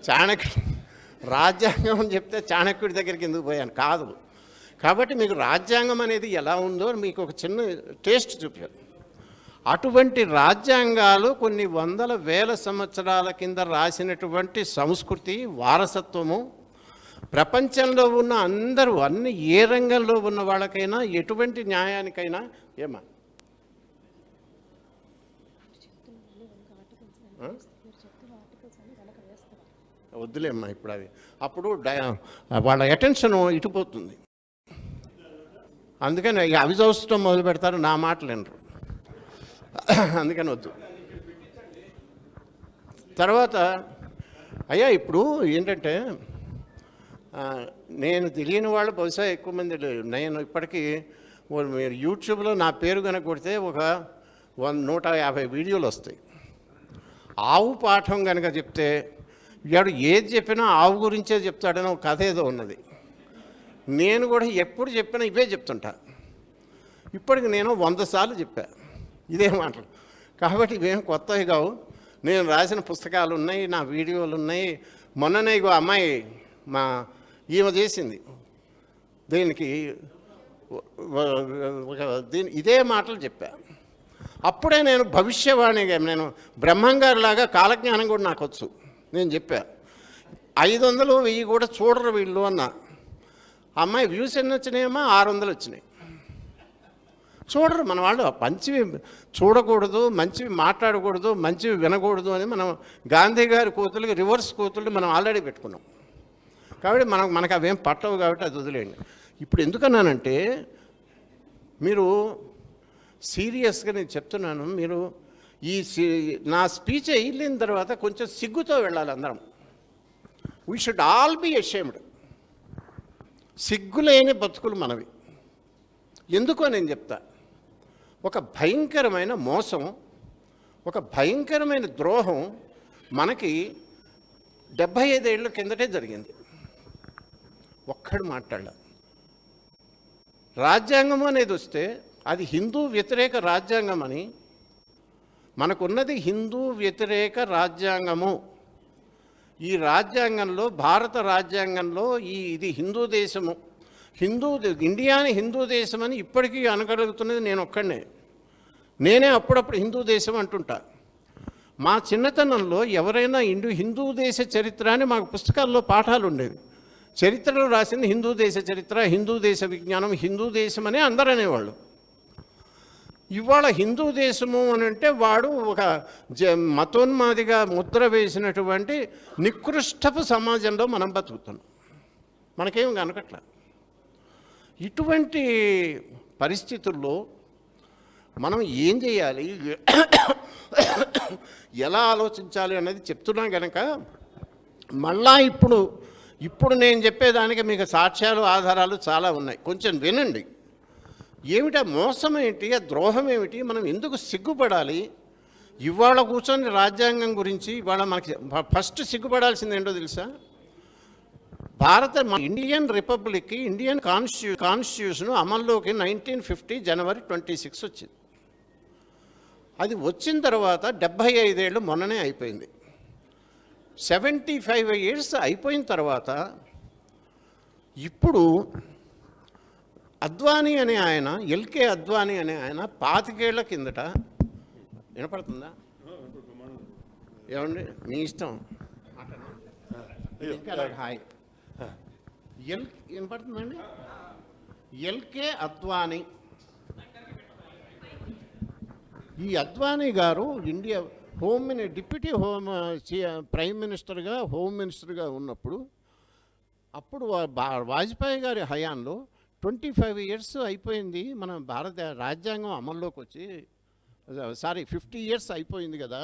S1: చాణక్యుడు రాజ్యాంగం అని చెప్తే చాణక్యుడి దగ్గరికి ఎందుకు పోయాను కాదు. కాబట్టి మీకు రాజ్యాంగం అనేది ఎలా ఉందో మీకు ఒక చిన్న టేస్ట్ చూపారు. అటువంటి రాజ్యాంగాలు కొన్ని వందల వేల సంవత్సరాల కింద రాసినటువంటి సంస్కృతి, వారసత్వము, ప్రపంచంలో ఉన్న అందరూ, అన్ని ఏ రంగంలో ఉన్న వాళ్ళకైనా, ఎటువంటి న్యాయానికైనా ఏమా వద్దులేమ్మా ఇప్పుడు అది, అప్పుడు వాళ్ళ అటెన్షన్ ఇటుపోతుంది. అందుకని అవి చూస్తూ మొదలు పెడతారు, నా మాటలు వినరు. అందుకని వద్దు. తర్వాత అయ్యా ఇప్పుడు ఏంటంటే, నేను తెలియని వాళ్ళు బహుశా ఎక్కువ మంది లేరు. నేను ఇప్పటికీ మీరు యూట్యూబ్లో నా పేరు కనుక కొడితే ఒక 150 వీడియోలు వస్తాయి. ఆవు పాఠం కనుక చెప్తే వాడు ఏది చెప్పినా ఆవు గురించే చెప్తాడని ఒక కథ ఏదో ఉన్నది. నేను కూడా ఎప్పుడు చెప్పినా ఇవే చెప్తుంటా. ఇప్పటికి నేను 100 సార్లు చెప్పా ఇదే మాటలు. కాబట్టి ఇవేం కొత్తవి కావు. నేను రాసిన పుస్తకాలు ఉన్నాయి, నా వీడియోలు ఉన్నాయి. మొన్ననే ఇగో అమ్మాయి మా ఈమె చేసింది దీనికి ఇదే మాటలు చెప్పా. అప్పుడే నేను భవిష్యవాణిగా నేను బ్రహ్మంగారిలాగా కాలజ్ఞానం కూడా నాకు వచ్చు. నేను చెప్పా 500 1000 కూడా చూడరు వీళ్ళు అన్న. అమ్మాయి వ్యూస్ ఎన్ని వచ్చినాయేమో 600 వచ్చినాయి. చూడరు మన వాళ్ళు. మంచివి చూడకూడదు, మంచివి మాట్లాడకూడదు, మంచివి వినకూడదు అని మనం గాంధీ గారి కోతులకి రివర్స్ కోతులు మనం ఆల్రెడీ పెట్టుకున్నాం. కాబట్టి మనకు అవేం పట్టవు. కాబట్టి అది వదిలేయండి. ఇప్పుడు ఎందుకన్నానంటే మీరు సీరియస్గా నేను చెప్తున్నాను. మీరు నా స్పీచ్ అయిన తర్వాత కొంచెం సిగ్గుతో వెళ్ళాలి అందరం. We should all be ashamed. సిగ్గులేని బతుకులు మనవి. ఎందుకో నేను చెప్తా. ఒక భయంకరమైన మోసం, ఒక భయంకరమైన ద్రోహం మనకి 75 ఏళ్ళ కిందటే జరిగింది. ఒక్కడు మాట్లాడాల. రాజ్యాంగం అనేది వస్తే అది హిందూ వ్యతిరేక రాజ్యాంగం అని. మనకున్నది హిందూ వ్యతిరేక రాజ్యాంగము. ఈ రాజ్యాంగంలో, భారత రాజ్యాంగంలో ఇది హిందూ దేశము, ఇండియాని హిందూ దేశం అని ఇప్పటికీ అనగలుగుతున్నది నేను ఒక్కడనే. నేనే అప్పుడప్పుడు హిందూ దేశం అంటుంటా. మా చిన్నతనంలో ఎవరైనా హిందూ దేశ చరిత్ర అని మాకు పుస్తకాల్లో పాఠాలు ఉండేవి. చరిత్రలో రాసింది హిందూ దేశ చరిత్ర, హిందూ దేశ విజ్ఞానం, హిందూ దేశం అని అందరూ అనేవాళ్ళు. ఇవాళ హిందూ దేశము అని అంటే వాడు ఒక మతోన్మాదిగా ముద్ర వేసినటువంటి నికృష్టపు సమాజంలో మనం బతుకుతున్నాం. మనకేం కనకట్ల. ఇటువంటి పరిస్థితుల్లో మనం ఏం చేయాలి, ఎలా ఆలోచించాలి అన్నది చెప్తున్నా కనుక మళ్ళా ఇప్పుడు నేను చెప్పేదానికి మీకు సాక్ష్యాలు ఆధారాలు చాలా ఉన్నాయి. కొంచెం వినండి. ఏమిటా మోసం ఏంటి, ఆ ద్రోహం ఏమిటి, మనం ఎందుకు సిగ్గుపడాలి? ఇవాళ కూర్చొని రాజ్యాంగం గురించి ఇవాళ మనకి ఫస్ట్ సిగ్గుపడాల్సింది ఏంటో తెలుసా? ఇండియన్ రిపబ్లిక్కి ఇండియన్ కాన్స్టిట్యూషన్ అమల్లోకి 1950 జనవరి 26 వచ్చింది. అది వచ్చిన తర్వాత 75 ఏళ్ళు మొన్ననే అయిపోయింది. 75 years అయిపోయిన తర్వాత ఇప్పుడు అద్వానీ అనే ఆయన, ఎల్కే అద్వానీ అనే ఆయన 25 ఏళ్ల కిందట, వినపడుతుందా ఏమండి? మీ ఇష్టం. హాయ్ వినపడుతుందండి? ఎల్కే అద్వానీ. ఈ అద్వానీ గారు ఇండియా డిప్యూటీ ప్రైమ్ మినిస్టర్గా, హోమ్ మినిస్టర్గా ఉన్నప్పుడు అప్పుడు వాజ్పేయి గారి హయాంలో 25 years అయిపోయింది మన భారత రాజ్యాంగం అమల్లోకి వచ్చి. 50 years అయిపోయింది కదా,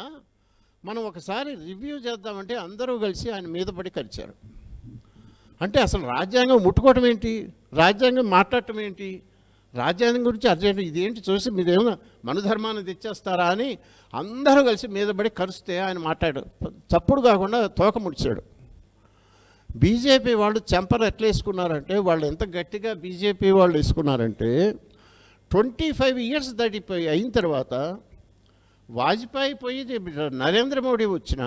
S1: మనం ఒకసారి రివ్యూ చేద్దామంటే అందరూ కలిసి ఆయన మీద పడి కలిచారు. అంటే అసలు రాజ్యాంగం ముట్టుకోవటం ఏంటి, రాజ్యాంగం మాట్లాడటం ఏంటి, రాజ్యాంగం గురించి అర్జెంట్ ఇదేంటి చూసి మీరేమో మనుధర్మాన్ని తెచ్చేస్తారా అని అందరూ కలిసి మీద పడి కరిస్తే ఆయన మాట్లాడాడు. చప్పుడు కాకుండా తోక ముడిచాడు. బీజేపీ వాళ్ళు చెంపలు ఎట్లా వేసుకున్నారంటే, వాళ్ళు ఎంత గట్టిగా బీజేపీ వాళ్ళు వేసుకున్నారంటే 25 years దాటిపోయి అయిన తర్వాత వాజ్పేయి పోయి నరేంద్ర మోడీ వచ్చిన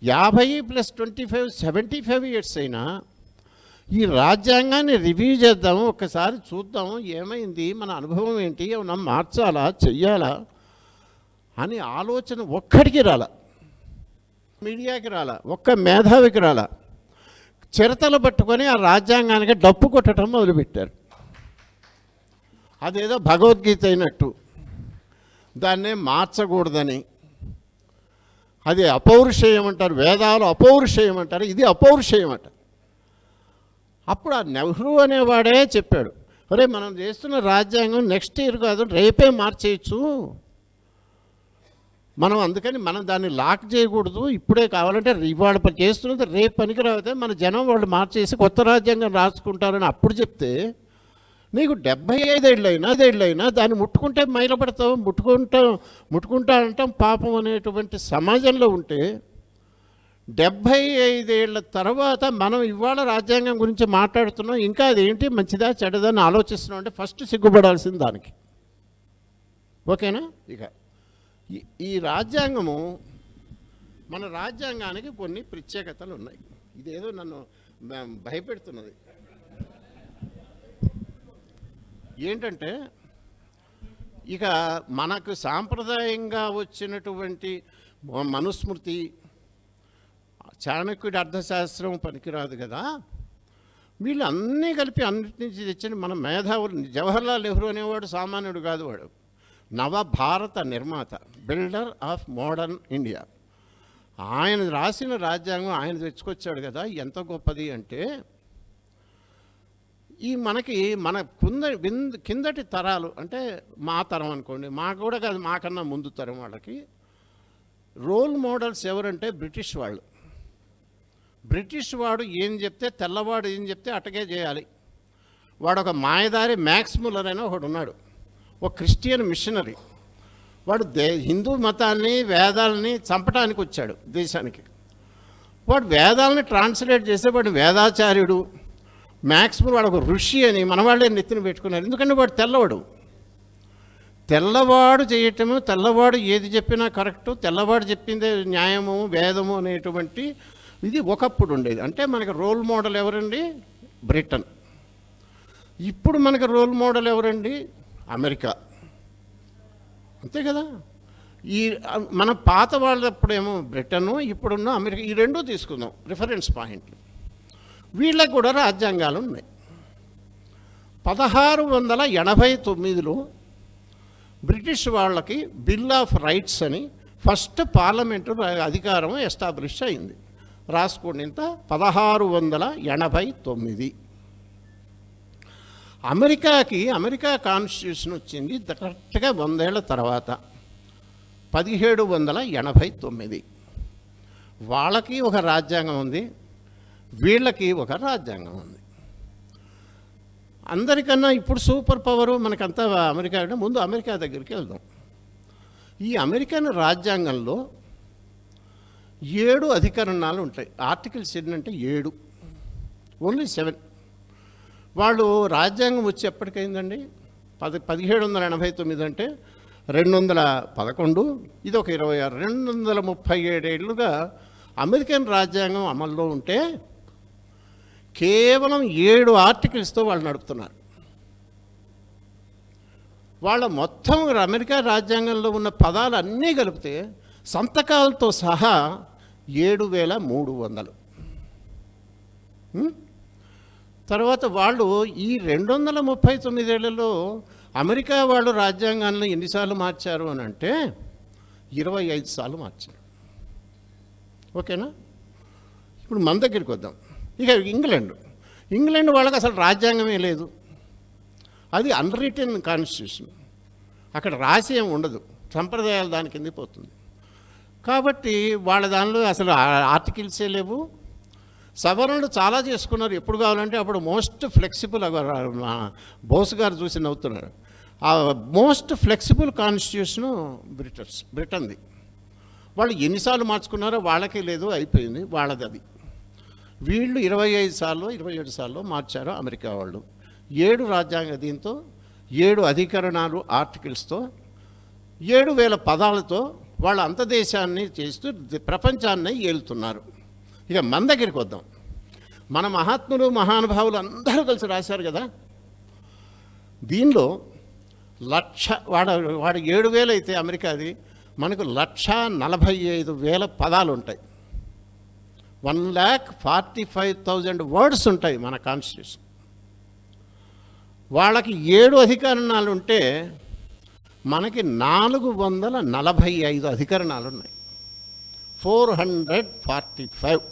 S1: 50 + 25 75 years అయినా ఈ రాజ్యాంగాన్ని రివ్యూ చేద్దాము, ఒక్కసారి చూద్దాము ఏమైంది, మన అనుభవం ఏంటి, ఏమన్నా మార్చాలా చెయ్యాలా అని ఆలోచన ఒక్కడికి రాలా, మీడియాకి రాలా, ఒక్క మేధావికి రాలా. చిరతలు పట్టుకొని ఆ రాజ్యాంగానికి డప్పు కొట్టడం మొదలుపెట్టారు. అదేదో భగవద్గీత అయినట్టు దాన్నే మార్చకూడదని. అది అపౌరుషేయం అంటారు, వేదాలు అపౌరుషేయం అంటారు, ఇది అపౌరుషేయం అంట. అప్పుడు ఆ నెహ్రూ అనేవాడే చెప్పాడు, అరే మనం చేస్తున్న రాజ్యాంగం నెక్స్ట్ ఇయర్ కాదు రేపే మార్చేయచ్చు, మనం అందుకని మనం దాన్ని లాక్ చేయకూడదు, ఇప్పుడే కావాలంటే ఇవాళ చేస్తున్నది రేపు పనికి రాకపోతే మన జనం వాళ్ళు మార్చేసి కొత్త రాజ్యాంగం రాసుకుంటారని అప్పుడు చెప్తే నీకు 75 ఏళ్ళైనా దాన్ని ముట్టుకుంటే మైలపడతావు, ముట్టుకుంటా అంటాం పాపం అనేటువంటి సమాజంలో ఉంటే 75 ఏళ్ళ తర్వాత మనం ఇవాళ రాజ్యాంగం గురించి మాట్లాడుతున్నాం. ఇంకా అదేంటి మంచిదా చెడ్డదా అని ఆలోచిస్తున్నాం అంటే ఫస్ట్ సిగ్గుపడాల్సింది దానికి. ఓకేనా? ఇక ఈ రాజ్యాంగము, మన రాజ్యాంగానికి కొన్ని ప్రత్యేకతలు ఉన్నాయి. ఇదేదో నన్ను భయపెడుతున్నది. ఏంటంటే ఇక మనకు సాంప్రదాయంగా వచ్చినటువంటి మనుస్మృతి, చాణక్యుడి అర్థశాస్త్రం పనికిరాదు కదా. వీళ్ళు అన్నీ కలిపి అన్నిటి నుంచి తెచ్చిన మన మేధావులు. జవహర్లాల్ నెహ్రూ అనేవాడు సామాన్యుడు కాదు, వాడు నవభారత నిర్మాత, బిల్డర్ ఆఫ్ మోడర్న్ ఇండియా. ఆయన రాసిన రాజ్యాంగం ఆయన తెచ్చుకొచ్చాడు కదా. ఎంత గొప్పది అంటే ఈ మన కిందటి తరాలు, అంటే మా తరం అనుకోండి, మాకు కూడా కాదు, మాకన్నా ముందు తరం వాళ్ళకి రోల్ మోడల్స్ ఎవరంటే బ్రిటిష్ వాళ్ళు. బ్రిటిష్ వాడు ఏం చెప్తే, తెల్లవాడు ఏం చెప్తే అటకే చేయాలి. వాడు ఒక మాయదారి మ్యాక్స్ ముల్లర్ అని ఒకడు ఉన్నాడు, ఒక క్రిస్టియన్ మిషనరీ. వాడు హిందూ మతాన్ని, వేదాలని చంపడానికి వచ్చాడు దేశానికి. వాడు వేదాలని ట్రాన్స్లేట్ చేస్తే వాడు వేదాచార్యుడు. మ్యాక్స్ ముల్లర్ వాడు ఒక ఋషి అని మన వాళ్ళే నెత్తిన పెట్టుకున్నారు. ఎందుకంటే వాడు తెల్లవాడు చేయటము, తెల్లవాడు ఏది చెప్పినా కరెక్టు, తెల్లవాడు చెప్పిందే న్యాయము, వేదము అనేటువంటి ఇది ఒకప్పుడు ఉండేది. అంటే మనకి రోల్ మోడల్ ఎవరండి? బ్రిటన్. ఇప్పుడు మనకి రోల్ మోడల్ ఎవరండి? అమెరికా. అంతే కదా. ఈ మన పాత వాళ్ళప్పుడేమో బ్రిటను, ఇప్పుడున్న అమెరికా, ఈ రెండూ తీసుకుందాం రిఫరెన్స్ పాయింట్లు. వీళ్ళకు కూడా రాజ్యాంగాలు ఉన్నాయి. 1689లో బ్రిటిష్ వాళ్ళకి బిల్ ఆఫ్ రైట్స్ అని ఫస్ట్ పార్లమెంటు అధికారం ఎస్టాబ్లిష్ అయింది. రాసుకోండి, ఇంత 1689. అమెరికా కాన్స్టిట్యూషన్ వచ్చింది కరెక్ట్గా 100 ఏళ్ల తర్వాత 1789. వాళ్ళకి ఒక రాజ్యాంగం ఉంది, వీళ్ళకి ఒక రాజ్యాంగం ఉంది. అందరికన్నా ఇప్పుడు సూపర్ పవరు మనకంతా అమెరికా. అంటే ముందు అమెరికా దగ్గరికి వెళ్దాం. ఈ అమెరికన్ రాజ్యాంగంలో 7 అధికరణాలు ఉంటాయి. ఆర్టికల్స్ ఏంటంటే 7, ఓన్లీ 7. వాళ్ళు రాజ్యాంగం వచ్చి ఎప్పటికైందండి? 1789 అంటే 211, ఇది ఒక 26, 237 ఏళ్ళుగా అమెరికన్ రాజ్యాంగం అమల్లో ఉంటే కేవలం 7 ఆర్టికల్స్తో వాళ్ళు నడుపుతున్నారు. వాళ్ళ మొత్తం అమెరికా రాజ్యాంగంలో ఉన్న పదాలు అన్నీ కలిపితే సంతకాలతో సహా 7300. తర్వాత వాళ్ళు ఈ 239 ఏళ్లలో అమెరికా వాళ్ళు రాజ్యాంగాన్ని ఎన్నిసార్లు మార్చారు అని అంటే 25 సార్లు మార్చారు. ఓకేనా? ఇప్పుడు మన దగ్గరికి వద్దాం. ఇక ఇంగ్లాండ్ వాళ్ళకి అసలు రాజ్యాంగమే లేదు. అది అన్రిటెన్ కాన్స్టిట్యూషన్. అక్కడ రాసి ఏమి ఉండదు, సంప్రదాయాలు దాని కింద పోతుంది. కాబట్టి వాళ్ళ దానిలో అసలు ఆర్టికల్సే లేవు. సవరణలు చాలా చేసుకున్నారు. ఎప్పుడు కావాలంటే అప్పుడు మోస్ట్ ఫ్లెక్సిబుల్, బోస్ గారు చూసి నవ్వుతున్నారు. ఆ మోస్ట్ ఫ్లెక్సిబుల్ కాన్స్టిట్యూషను బ్రిటన్ది. వాళ్ళు ఎన్నిసార్లు మార్చుకున్నారో వాళ్ళకే లేదు, అయిపోయింది వాళ్ళది. అది వీళ్ళు 25 సార్లు 27 సార్లు మార్చారు అమెరికా వాళ్ళు. 7 రాజ్యాంగ దీంతో 7 అధికరణాలు ఆర్టికల్స్తో 7000 పదాలతో వాళ్ళు అంత దేశాన్ని చేస్తూ ప్రపంచాన్ని ఏలుతున్నారు. ఇక మన దగ్గరికి వద్దాం. మన మహాత్ములు మహానుభావులు అందరూ కలిసి రాశారు కదా. దీనిలో వాడు 7000 అయితే అమెరికాది, మనకు 1,45,000 పదాలు ఉంటాయి. 1,45,000 వర్డ్స్ ఉంటాయి మన కాన్స్టిట్యూషన్. వాళ్ళకి 7 అధికరణాలు ఉంటే మనకి 445 అధికరణాలు ఉన్నాయి. 445.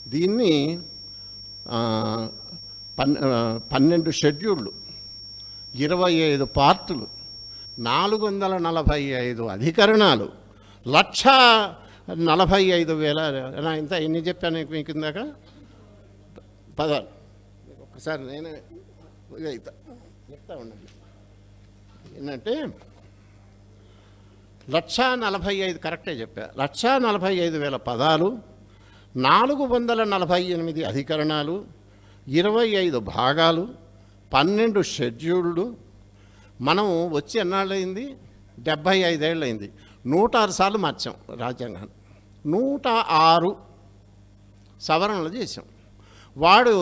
S1: దీన్ని 12 షెడ్యూళ్ళు, 25 పార్టులు, 445 అధికరణాలు, 1,45,000. ఇంత ఎన్ని చెప్పాను మీకు ఇందాక? పదాలు. ఒక్కసారి నేనే అయితే చెప్తా ఉండండి. ఏంటంటే 1,45,000 కరెక్టే చెప్పా. 1,45,000 పదాలు, 448 అధికరణాలు, 25 భాగాలు, 12 షెడ్యూల్డ్. మనం వచ్చి ఎన్నాళ్ళయింది? 75 ఏళ్ళయింది. 106 సార్లు మార్చాం రాజ్యాంగాన్ని. 106 సవరణలు చేసాం. వాడు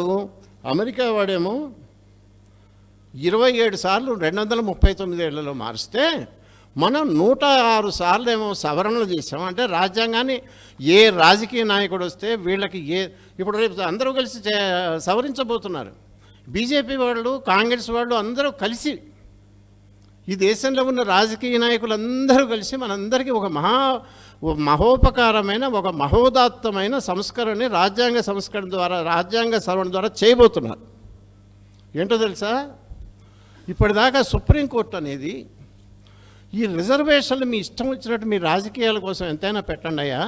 S1: అమెరికా వాడేమో 27 సార్లు 239 ఏళ్లలో మారిస్తే మనం 106 సార్లు ఏమో సవరణలు చేసాం. అంటే రాజ్యాంగాన్ని ఏ రాజకీయ నాయకుడు వస్తే వీళ్ళకి ఇప్పుడు రేపు అందరూ కలిసి సవరించబోతున్నారు. బీజేపీ వాళ్ళు, కాంగ్రెస్ వాళ్ళు అందరూ కలిసి, ఈ దేశంలో ఉన్న రాజకీయ నాయకులందరూ కలిసి మనందరికీ ఒక మహోపకారమైన, ఒక మహోదాత్తమైన సంస్కరణని రాజ్యాంగ సంస్కరణ ద్వారా, రాజ్యాంగ సవరణ ద్వారా చేయబోతున్నారు. ఏంటో తెలుసా? ఇప్పటిదాకా సుప్రీంకోర్టు అనేది ఈ రిజర్వేషన్లు మీ ఇష్టం వచ్చినట్టు మీ రాజకీయాల కోసం ఎంతైనా పెట్టండి అయ్యా,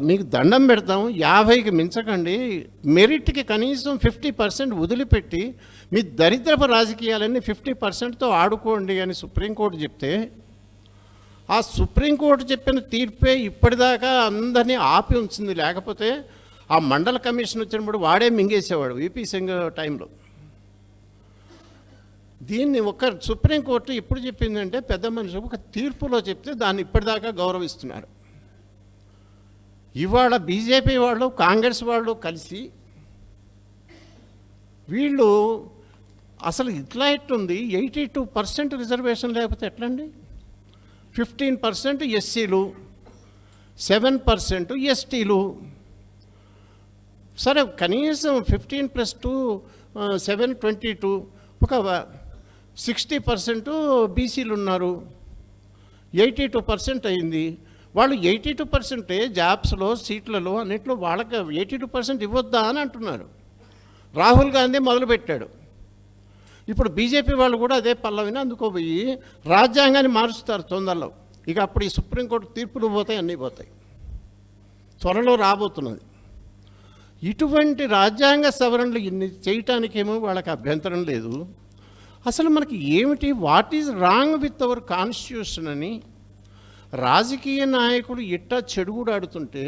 S1: మీకు దండం పెడతాం, 50కి మించకండి, మెరిట్కి కనీసం 50% వదిలిపెట్టి మీ దరిద్రపు రాజకీయాలన్నీ 50%తో ఆడుకోండి అని సుప్రీంకోర్టు చెప్తే, ఆ సుప్రీంకోర్టు చెప్పిన తీర్పే ఇప్పటిదాకా అందరినీ ఆపి ఉంచింది. లేకపోతే ఆ మండల కమిషన్ వచ్చినప్పుడు వాడే మింగేసేవాడు విపి సింగ్ టైంలో. దీన్ని సుప్రీంకోర్టు ఇప్పుడు చెప్పిందంటే పెద్ద మనిషి ఒక తీర్పులో చెప్తే దాన్ని ఇప్పటిదాకా గౌరవిస్తున్నారు. ఇవాళ బీజేపీ వాళ్ళు, కాంగ్రెస్ వాళ్ళు కలిసి వీళ్ళు అసలు ఇట్లా ఎట్టుంది, 82% రిజర్వేషన్ లేకపోతే ఎట్లండి? 15% ఎస్సీలు, 7% ఎస్టీలు. సరే కనీసం 15 + 2 7 22, ఒక 60% బీసీలు ఉన్నారు, 82% అయింది. వాళ్ళు 82% జాబ్స్లో, సీట్లలో, అన్నింటిలో వాళ్ళకి 82% ఇవ్వద్దా అని అంటున్నారు. రాహుల్ గాంధీ మొదలుపెట్టాడు. ఇప్పుడు బీజేపీ వాళ్ళు కూడా అదే పల్లవిని అందుకోబోయి రాజ్యాంగాన్ని మారుస్తారు తొందరలో. ఇక అప్పుడు ఈ సుప్రీంకోర్టు తీర్పులు పోతాయి, అన్నీ పోతాయి. త్వరలో రాబోతున్నది. ఇటువంటి రాజ్యాంగ సవరణలు ఇన్ని చేయటానికేమో వాళ్ళకి అభ్యంతరం లేదు. అసలు మనకి ఏమిటి, what is wrong with our constitution అని రాజకీయ నాయకుడు ఇట్టా చెడుగుడాడుతుంటే,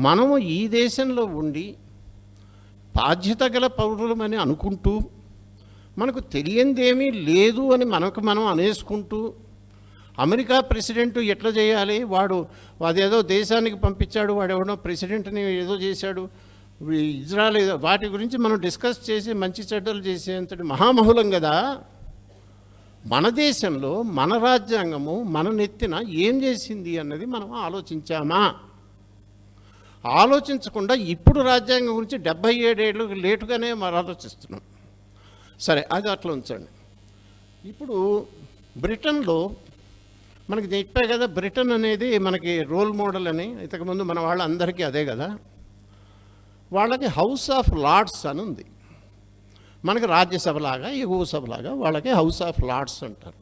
S1: మనము ఈ దేశంలో ఉండి బాధ్యత గల పౌరులమని అనుకుంటూ, మనకు తెలియందేమీ లేదు అని మనం అనేసుకుంటూ, అమెరికా ప్రెసిడెంట్ ఎట్లా చేయాలి, వాడు అదేదో దేశానికి పంపించాడు, వాడు ఎవడో ప్రెసిడెంట్ని ఏదో చేశాడు, ఇజ్రాయెల్ వాటి గురించి మనం డిస్కస్ చేసి మంచి చెడ్డలు చేసేంతటి మహామహులం కదా. మన దేశంలో మన రాజ్యాంగము మన నెత్తిన ఏం చేసింది అన్నది మనం ఆలోచించామా? ఆలోచించకుండా ఇప్పుడు రాజ్యాంగం గురించి 77 ఏళ్ళు లేటుగానే మనం ఆలోచిస్తున్నాం. సరే, అది అట్లా ఉంచండి. ఇప్పుడు బ్రిటన్లో మనకి చెప్పా కదా, బ్రిటన్ అనేది మనకి రోల్ మోడల్ అని. ఇంతకుముందు మన వాళ్ళందరికీ అదే కదా. వాళ్ళకి హౌస్ ఆఫ్ లార్డ్స్ అని ఉంది. మనకి రాజ్యసభలాగా, ఎగువ సభలాగా వాళ్ళకి హౌస్ ఆఫ్ లార్డ్స్ అంటారు.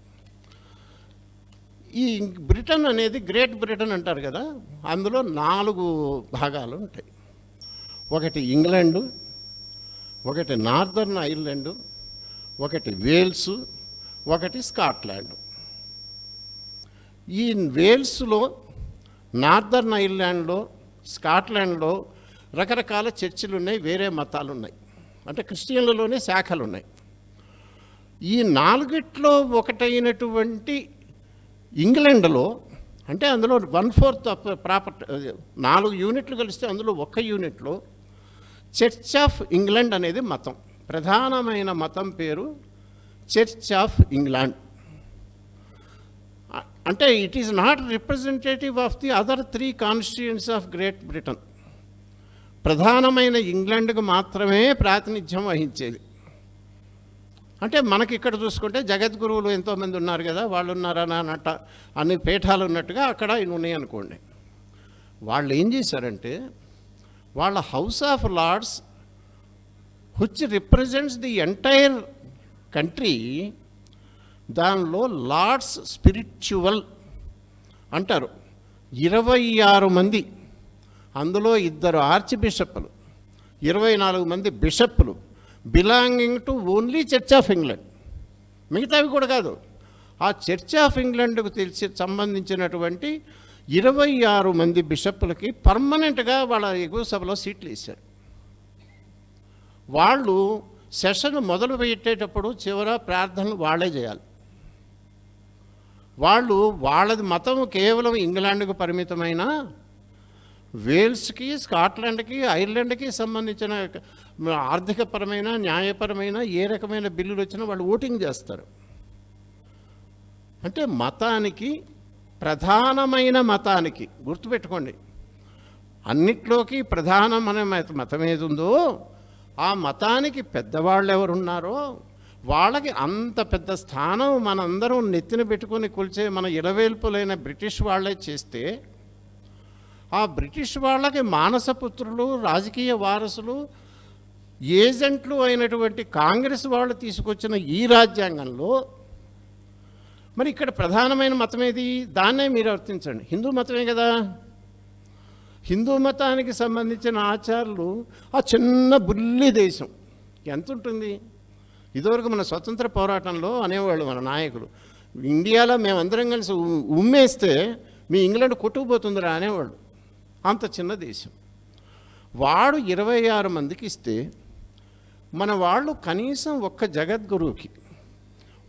S1: ఈ బ్రిటన్ అనేది గ్రేట్ బ్రిటన్ అంటారు కదా, అందులో 4 భాగాలు ఉంటాయి. ఒకటి ఇంగ్లాండు, ఒకటి నార్దర్న్ ఐర్లాండు, ఒకటి వేల్స్, ఒకటి స్కాట్లాండ్. ఈ వేల్స్లో, నార్దర్న్ ఐర్లాండ్లో, స్కాట్లాండ్లో రకరకాల చర్చిలు ఉన్నాయి, వేరే మతాలు ఉన్నాయి. అంటే క్రిస్టియన్లలోనే శాఖలు ఉన్నాయి. ఈ 4ట్లో ఒకటైనటువంటి ఇంగ్లాండ్లో, అంటే అందులో 1/4 ప్రాపర్టీ, 4 యూనిట్లు కలిస్తే అందులో 1 యూనిట్లో చర్చ్ ఆఫ్ ఇంగ్లాండ్ అనేది మతం. ప్రధానమైన మతం పేరు చర్చ్ ఆఫ్ ఇంగ్లాండ్. అంటే it is not representative of the other 3 constituencies of Great Britain. ప్రధానమైన ఇంగ్లాండ్కు మాత్రమే ప్రాతినిధ్యం వహించేది. అంటే మనకి ఇక్కడ చూసుకుంటే జగద్గురువులు ఎంతోమంది ఉన్నారు కదా, వాళ్ళు ఉన్నారని అన్నట్ట అన్ని పీఠాలు ఉన్నట్టుగా అక్కడ ఉన్నాయి అనుకోండి. వాళ్ళు ఏం చేశారంటే, వాళ్ళ house of lords which represents the entire country, దానిలో లార్డ్స్ స్పిరిచువల్ అంటారు. 26 మంది, అందులో 2 ఆర్చ్ బిషప్లు, 24 మంది బిషప్లు, belonging to only church of England, మిగతావి కూడా కాదు. ఆ చర్చ్ ఆఫ్ ఇంగ్లాండ్కు సంబంధించినటువంటి 26 మంది బిషప్పులకి పర్మనెంట్గా వాళ్ళ ఎగువ సభలో సీట్లు ఇచ్చారు. వాళ్ళు సెషన్ మొదలు పెట్టేటప్పుడు చివర ప్రార్థనలు వాళ్ళే చేయాలి. వాళ్ళది మతం కేవలం ఇంగ్లాండ్కు పరిమితమైన వేల్స్కి, స్కాట్లాండ్కి, ఐర్లాండ్కి సంబంధించిన ఆర్థికపరమైన, న్యాయపరమైన ఏ రకమైన బిల్లులు వచ్చినా వాళ్ళు ఓటింగ్ చేస్తారు. అంటే మతానికి, ప్రధానమైన మతానికి, గుర్తుపెట్టుకోండి, అన్నిట్లోకి ప్రధానమైన మతం ఏది ఉందో ఆ మతానికి పెద్దవాళ్ళు ఎవరున్నారో వాళ్ళకి అంత పెద్ద స్థానం మనందరం నెత్తిన పెట్టుకొని కొలిచే మన ఇలవేల్పులైన బ్రిటిష్ వాళ్ళే చేస్తే, ఆ బ్రిటిష్ వాళ్ళకి మానసపుత్రులు, రాజకీయ వారసులు, ఏజెంట్లు అయినటువంటి కాంగ్రెస్ వాళ్ళు తీసుకొచ్చిన ఈ రాజ్యాంగంలో మరి ఇక్కడ ప్రధానమైన మతం ఏది? దాన్నే మీరు వర్తించండి. హిందూ మతమే కదా. హిందూ మతానికి సంబంధించిన ఆచారాలు ఆ చిన్న బుల్లి దేశం ఎంత ఉంటుంది? ఇదివరకు మన స్వతంత్ర పోరాటంలో అనేవాళ్ళు మన నాయకులు, ఇండియాలో మేమందరం కలిసి ఉమ్మేస్తే మీ ఇంగ్లాండ్ కొట్టుకుపోతుందిరా అనేవాళ్ళు. అంత చిన్న దేశం. వాడు 26 మందికి ఇస్తే మన వాళ్ళు కనీసం ఒక్క జగద్గురువుకి,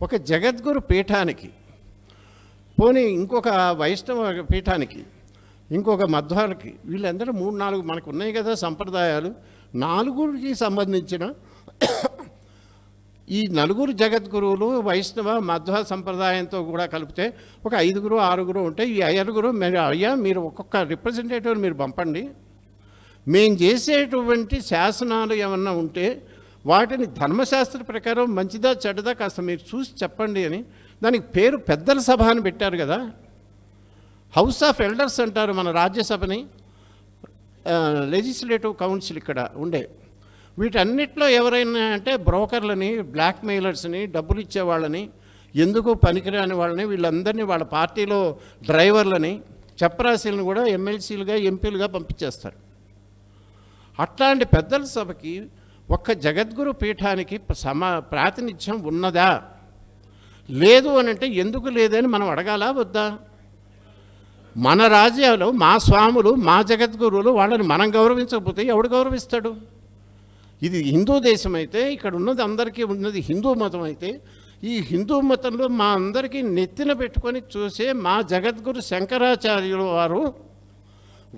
S1: ఒక జగద్గురు పీఠానికి, పోనీ ఇంకొక వైష్ణవ పీఠానికి, ఇంకొక మధ్వాలకి, వీళ్ళందరూ 3-4 మనకు ఉన్నాయి కదా సంప్రదాయాలు, 4కి సంబంధించిన ఈ 4 జగద్గురువులు వైష్ణవ మధ్వ సంప్రదాయంతో కూడా కలిపితే ఒక 5-6 ఉంటే, ఈ 5 మీరు అయ్యా మీరు ఒక్కొక్క రిప్రజెంటేటివ్ మీరు పంపండి, మేము చేసేటువంటి శాసనాలు ఏమన్నా ఉంటే వాటిని ధర్మశాస్త్ర ప్రకారం మంచిదా చెడ్డదా కాస్త మీరు చూసి చెప్పండి అని. దానికి పేరు పెద్దల సభ అని పెట్టారు కదా. హౌస్ ఆఫ్ ఎల్డర్స్ అంటారు మన రాజ్యసభని, లెజిస్లేటివ్ కౌన్సిల్ ఇక్కడ ఉండే. వీటన్నిటిలో ఎవరైనా అంటే బ్రోకర్లని, బ్లాక్మెయిలర్స్ని, డబ్బులు ఇచ్చేవాళ్ళని, ఎందుకు పనికిరాని వాళ్ళని, వీళ్ళందరినీ వాళ్ళ పార్టీలో డ్రైవర్లని, చపరాశీలను కూడా ఎమ్మెల్సీలుగా, ఎంపీలుగా పంపించేస్తారు. అట్లాంటి పెద్దల సభకి ఒక్క జగద్గురు పీఠానికి ప్రాతినిధ్యం ఉన్నదా? లేదు అని అంటే ఎందుకు లేదని మనం అడగాలా వద్దా? మన రాజ్యాలు, మా స్వాములు, మా జగద్గురువులు, వాళ్ళని మనం గౌరవించకపోతే ఎవడు గౌరవిస్తాడు? ఇది హిందూ దేశం అయితే, ఇక్కడ ఉన్నది అందరికీ ఉన్నది హిందూ మతం అయితే, ఈ హిందూ మతంలో మా అందరికీ నెత్తిన పెట్టుకొని చూసే మా జగద్గురు శంకరాచార్యులు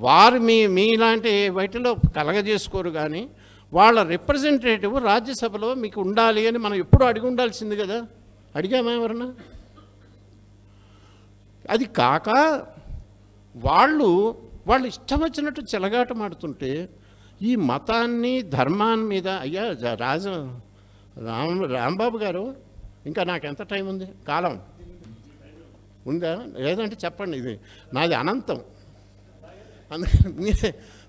S1: వారు మీలాంటి వాటిలో కలగజేసుకోరు. కానీ వాళ్ళ రిప్రజెంటేటివ్ రాజ్యసభలో మీకు ఉండాలి అని మనం ఎప్పుడూ అడిగి ఉండాల్సింది కదా. అడిగామా ఎవరన్నా? అది కాక వాళ్ళు ఇష్టం వచ్చినట్టు చెలగాటమాడుతుంటే ఈ మతాన్ని, ధర్మాన్ని మీద అయ్యా రాంబాబు గారు, ఇంకా నాకు ఎంత టైం ఉంది? కాలం ఉందా? లేదంటే చెప్పండి, ఇది నాది అనంతం. అందుకని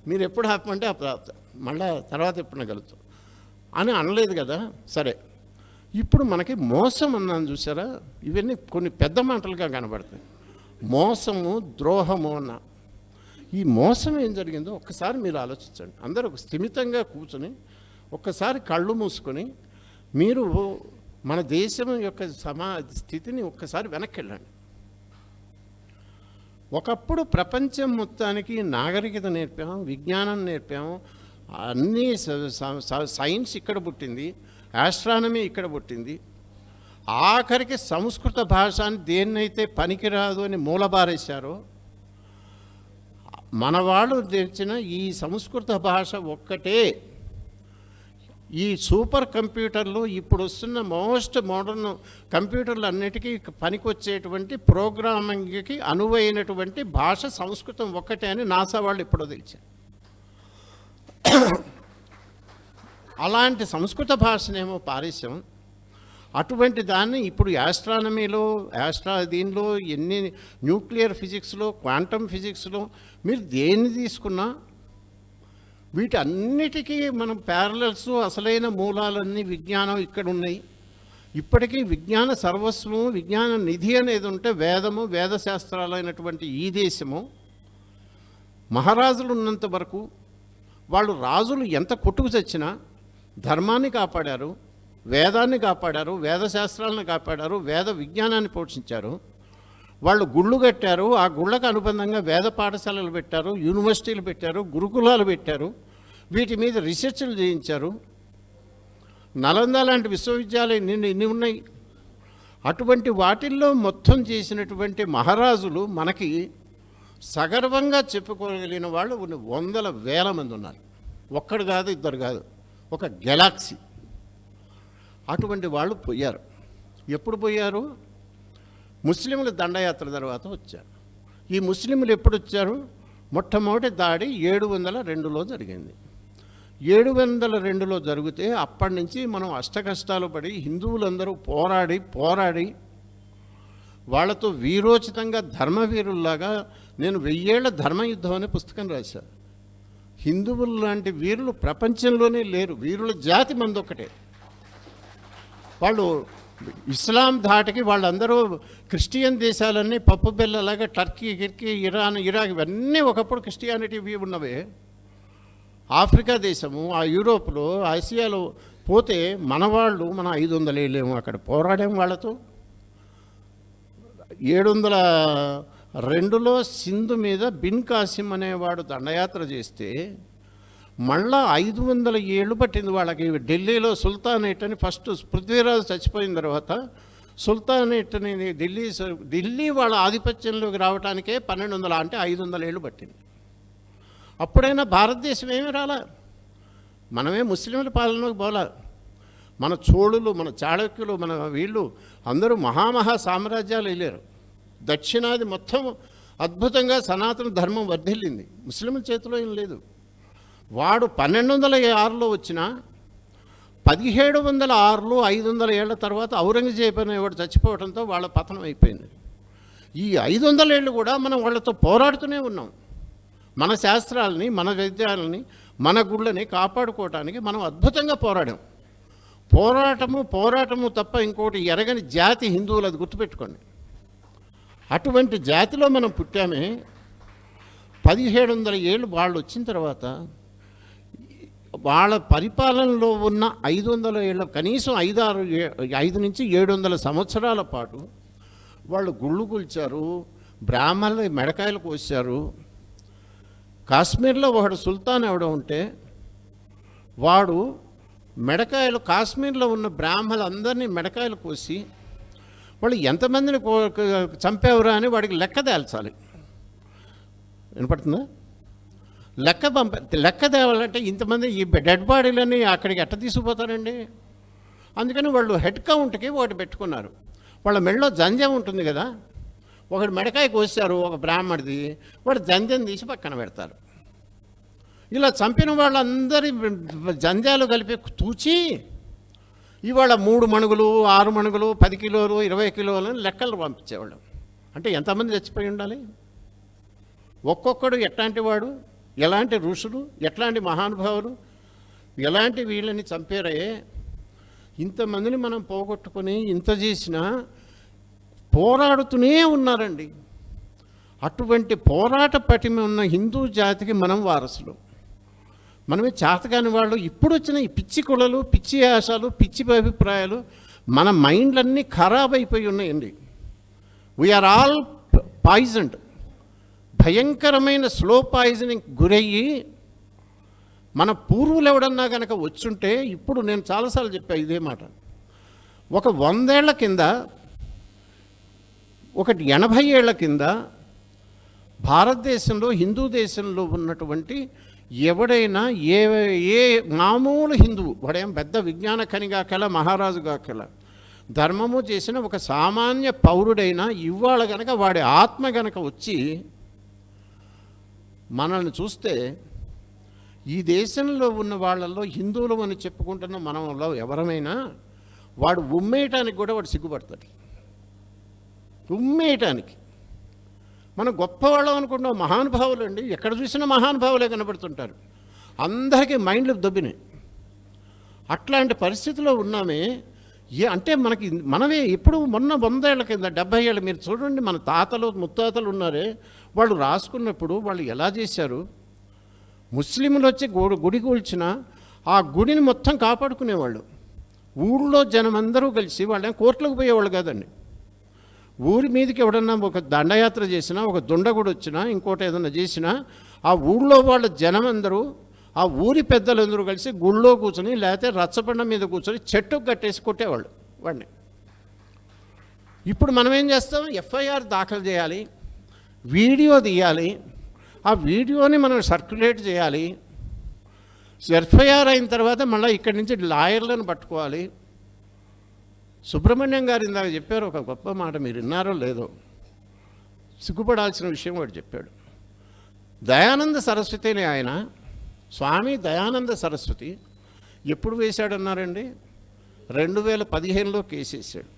S1: మీరు ఎప్పుడు ఆపమంటే అప్పుడు ఆపుతా, మళ్ళా తర్వాత ఎప్పుడు కలుగుతాం అని అనలేదు కదా. సరే, ఇప్పుడు మనకి మోసం అన్నాను చూసారా, ఇవన్నీ కొన్ని పెద్ద మాటలుగా కనబడతాయి. మోసము, ద్రోహము అన్న ఈ మోసం ఏం జరిగిందో ఒక్కసారి మీరు ఆలోచించండి. అందరూ స్థిమితంగా కూర్చొని ఒక్కసారి కళ్ళు మూసుకొని మీరు మన దేశం యొక్క స్థితిని ఒక్కసారి వెనక్కి వెళ్ళండి. ఒకప్పుడు ప్రపంచం మొత్తానికి నాగరికత నేర్పాము, విజ్ఞానం నేర్పాము, అన్నీ సైన్స్ ఇక్కడ పుట్టింది, ఆస్ట్రానమీ ఇక్కడ పుట్టింది. ఆఖరికి సంస్కృత భాషని దేన్నైతే పనికిరాదు అని మూలబారేశారో, మన వాళ్ళు తెచ్చిన ఈ సంస్కృత భాష ఒక్కటే ఈ సూపర్ కంప్యూటర్లు, ఇప్పుడు వస్తున్న మోస్ట్ మోడర్న్ కంప్యూటర్లు అన్నిటికీ పనికొచ్చేటువంటి ప్రోగ్రామింగ్కి అనువైనటువంటి భాష సంస్కృతం ఒక్కటే అని నాసా వాళ్ళు ఎప్పుడో తెలిసారు. అలాంటి సంస్కృత భాషనేమో పారేశాం. అటువంటి దాన్ని ఇప్పుడు యాస్ట్రానమీలో, దీనిలో ఎన్ని న్యూక్లియర్ ఫిజిక్స్లో, క్వాంటమ్ ఫిజిక్స్లో మీరు దేన్ని తీసుకున్నా వీటన్నిటికీ మనం ప్యారలల్స్, అసలైన మూలాలన్నీ విజ్ఞానం ఇక్కడ ఉన్నాయి. ఇప్పటికీ విజ్ఞాన సర్వస్వము, విజ్ఞాన నిధి అనేది ఉంటే వేదము, వేదశాస్త్రాలైనటువంటి ఈ దేశము, మహారాజులు ఉన్నంత వరకు వాళ్ళు రాజులు ఎంత కొట్టుకు చచ్చినా, ధర్మాన్ని కాపాడారు, వేదాన్ని కాపాడారు, వేద శాస్త్రాలను కాపాడారు, వేద విజ్ఞానాన్ని పోషించారు. వాళ్ళు గుళ్ళు కట్టారు, ఆ గుళ్ళకు అనుబంధంగా వేద పాఠశాలలు పెట్టారు, యూనివర్సిటీలు పెట్టారు, గురుకులాలు పెట్టారు, వీటి మీద రీసెర్చ్లు చేయించారు. నలంద లాంటి విశ్వవిద్యాలయం ఇన్ని ఉన్నాయి. అటువంటి వాటిల్లో మొత్తం చేసినటువంటి మహారాజులు మనకి సగర్వంగా చెప్పుకోగలిగిన వాళ్ళు వందల వేల మంది ఉన్నారు. ఒక్కడు కాదు, ఇద్దరు కాదు, ఒక గెలాక్సీ. అటువంటి వాళ్ళు పోయారు. ఎప్పుడు పోయారు? ముస్లింల దండయాత్ర తర్వాత వచ్చారు. ఈ ముస్లింలు ఎప్పుడు వచ్చారు? మొట్టమొదటి దాడి 702లో జరిగింది. 702లో జరిగితే అప్పటి నుంచి మనం అష్టకష్టాలు పడి హిందువులందరూ పోరాడి వాళ్ళతో వీరోచితంగా ధర్మవీరుల్లాగా నేను 1000 ఏళ్ల ధర్మయుద్ధం అనే పుస్తకం రాశాను. హిందువులు లాంటి వీరులు ప్రపంచంలోనే లేరు. వీరుల జాతి మందొక్కటే. వాళ్ళు ఇస్లాం ధాటికి వాళ్ళందరూ క్రిస్టియన్ దేశాలన్నీ పప్పు బెల్లలాగా టర్కీ, గిర్కీ, ఇరాన్, ఇరాక్ ఇవన్నీ ఒకప్పుడు క్రిస్టియానిటీ ఉన్నవే. ఆఫ్రికా దేశము, ఆ యూరోప్లో, ఆసియాలో పోతే మనవాళ్ళు మనం 500 ఏళ్ళేమో అక్కడ పోరాడాం వాళ్ళతో. 702లో సింధు మీద బిన్ కాసిం అనేవాడు దండయాత్ర చేస్తే మళ్ళా 500 ఏళ్ళు పట్టింది వాళ్ళకి. ఢిల్లీలో సుల్తానేట్ అని ఫస్ట్ పృథ్వీరాజు చచ్చిపోయిన తర్వాత సుల్తానేట్ అనేది ఢిల్లీ వాళ్ళ ఆధిపత్యంలోకి రావడానికే 1200 అంటే 500 ఏళ్ళు పట్టింది. అప్పుడైనా భారతదేశం ఏమీ రాలా. మనమే ముస్లింల పాలనలోకి పోలా. మన చోళులు, మన చాళుక్యులు, మన వీళ్ళు అందరూ మహామహా సామ్రాజ్యాలు వెళ్ళారు. దక్షిణాది మొత్తం అద్భుతంగా సనాతన ధర్మం వర్ధిల్లింది. ముస్లింల చేతిలో ఏం లేదు. వాడు 1206లో వచ్చిన 1706లో 500 ఏళ్ల తర్వాత ఔరంగజేబు అనేవాడు చచ్చిపోవడంతో వాళ్ళ పతనం అయిపోయింది. ఈ 500 ఏళ్ళు కూడా మనం వాళ్ళతో పోరాడుతూనే ఉన్నాం. మన శాస్త్రాలని, మన విద్యాలని, మన గుళ్ళని కాపాడుకోవటానికి మనం అద్భుతంగా పోరాడాం. పోరాటము తప్ప ఇంకోటి ఎరగని జాతి హిందువులు, అది గుర్తుపెట్టుకోండి. అటువంటి జాతిలో మనం పుట్టామే. 1700 ఏళ్ళు వాళ్ళు వచ్చిన తర్వాత వాళ్ళ పరిపాలనలో ఉన్న 500 ఏళ్ళ కనీసం 5 నుంచి 700 సంవత్సరాల పాటు వాళ్ళు గుళ్ళు కూల్చారు, బ్రాహ్మణులు మెడకాయలు కోసారు. కాశ్మీర్లో ఒకడు సుల్తాన్ ఎవడో ఉంటే వాడు మెడకాయలు, కాశ్మీర్లో ఉన్న బ్రాహ్మణులందరినీ మెడకాయలు కోసి వాళ్ళు ఎంతమందిని చంపేవరా అని వాడికి లెక్క తేల్చాలి. వినపడుతుందా? లెక్క తేవాలంటే ఇంతమంది ఈ డెడ్ బాడీలని అక్కడికి ఎట్ట తీసుకుపోతారండి? అందుకని వాళ్ళు హెడ్ కౌంట్కి ఒకటి పెట్టుకున్నారు. వాళ్ళ మెడలో జంజం ఉంటుంది కదా, ఒకటి మెడకాయ కోసారు ఒక బ్రాహ్మడిది, వాడు జంజం తీసి పక్కన పెడతారు. ఇలా చంపిన వాళ్ళందరి జంజాలు కలిపి తూచి ఇవాళ 3 మణుగులు, 6 మణుగులు, 10 కిలోలు, 20 కిలోలు లెక్కలు పంపించేవాళ్ళం. అంటే ఎంతమంది చచ్చిపోయి ఉండాలి? ఒక్కొక్కడు ఎట్లాంటి వాడు, ఎలాంటి ఋషులు, ఎట్లాంటి మహానుభావులు, ఎలాంటి వీళ్ళని చంపారే. ఇంతమందిని మనం పోగొట్టుకొని ఇంత చేసినా పోరాడుతూనే ఉన్నారండి. అటువంటి పోరాట పటిమ ఉన్న హిందూ జాతికి మనం వారసులు. మనమే చేతకాని వాళ్ళు. ఇప్పుడు వచ్చిన ఈ పిచ్చి కులలు, పిచ్చి ఆశలు, పిచ్చి అభిప్రాయాలు మన మైండ్లన్నీ ఖరాబ్ అయిపోయి ఉన్నాయండి. We are all poisoned. భయంకరమైన స్లో పాయిజనింగ్ గురయ్యి మన పూర్వులు ఎవడన్నా కనుక వచ్చుంటే, ఇప్పుడు నేను చాలాసార్లు చెప్పాను ఇదే మాట, ఒక 100 ఏళ్ల కింద, ఒకటి 80 ఏళ్ల కింద భారతదేశంలో, హిందూ దేశంలో ఉన్నటువంటి ఎవడైనా ఏ మామూలు హిందువు, వాడేం పెద్ద విజ్ఞాన కనిగాకల మహారాజుగాకల ధర్మము చేసిన ఒక సామాన్య పౌరుడైనా ఇవాళ గనక వాడి ఆత్మ గనక వచ్చి మనల్ని చూస్తే, ఈ దేశంలో ఉన్న వాళ్ళల్లో హిందువులు అని చెప్పుకుంటున్న మనలో ఎవరమైనా వాడు ఉమ్మేయటానికి కూడా వాడు సిగ్గుపడతాడు. ఉమ్మేయటానికి. మనం గొప్పవాళ్ళం అనుకుంటాం, మహానుభావులు అండి, ఎక్కడ చూసినా మహానుభావులే కనబడుతుంటారు. అందరికీ మైండ్లు దొబ్బినాయి. అట్లాంటి పరిస్థితిలో ఉన్నామే. అంటే మనమే ఇప్పుడు మొన్న 100 ఏళ్ల కింద, 70 ఏళ్ళు మీరు చూడండి, మన తాతలు ముత్తాతలు ఉన్నారే, వాళ్ళు రాసుకున్నప్పుడు వాళ్ళు ఎలా చేశారు? ముస్లింలు వచ్చి గుడి కూల్చిన ఆ గుడిని మొత్తం కాపాడుకునేవాళ్ళు. ఊళ్ళో జనమందరూ కలిసి వాళ్ళని కోర్టులకు పోయేవాళ్ళు కాదండి. ఊరి మీదకి ఎవడన్నా ఒక దండయాత్ర చేసినా, ఒక దుండగుడు వచ్చినా, ఇంకోటి ఏదన్నా చేసినా ఆ ఊళ్ళో వాళ్ళ జనమందరూ, ఆ ఊరి పెద్దలందరూ కలిసి గుళ్ళో కూర్చొని లేకపోతే రచ్చబండ మీద కూర్చొని చెట్టుకు కట్టేసి కొట్టేవాళ్ళు వాడిని. ఇప్పుడు మనం ఏం చేస్తాం? ఎఫ్ఐఆర్ దాఖలు చేయాలి, వీడియో తీయాలి, ఆ వీడియోని మనం సర్క్యులేట్ చేయాలి. ఎఫ్ఐఆర్ అయిన తర్వాత మళ్ళీ ఇక్కడి నుంచి లాయర్లను పట్టుకోవాలి. సుబ్రహ్మణ్యం గారు ఇందాక చెప్పారు ఒక గొప్ప మాట, మీరు విన్నారో లేదో, సిగ్గుపడాల్సిన విషయం వాడు చెప్పాడు. దయానంద సరస్వతి అని ఆయన, స్వామి దయానంద సరస్వతి ఎప్పుడు వేశాడన్నారండి? 2015లో కేసేసాడు.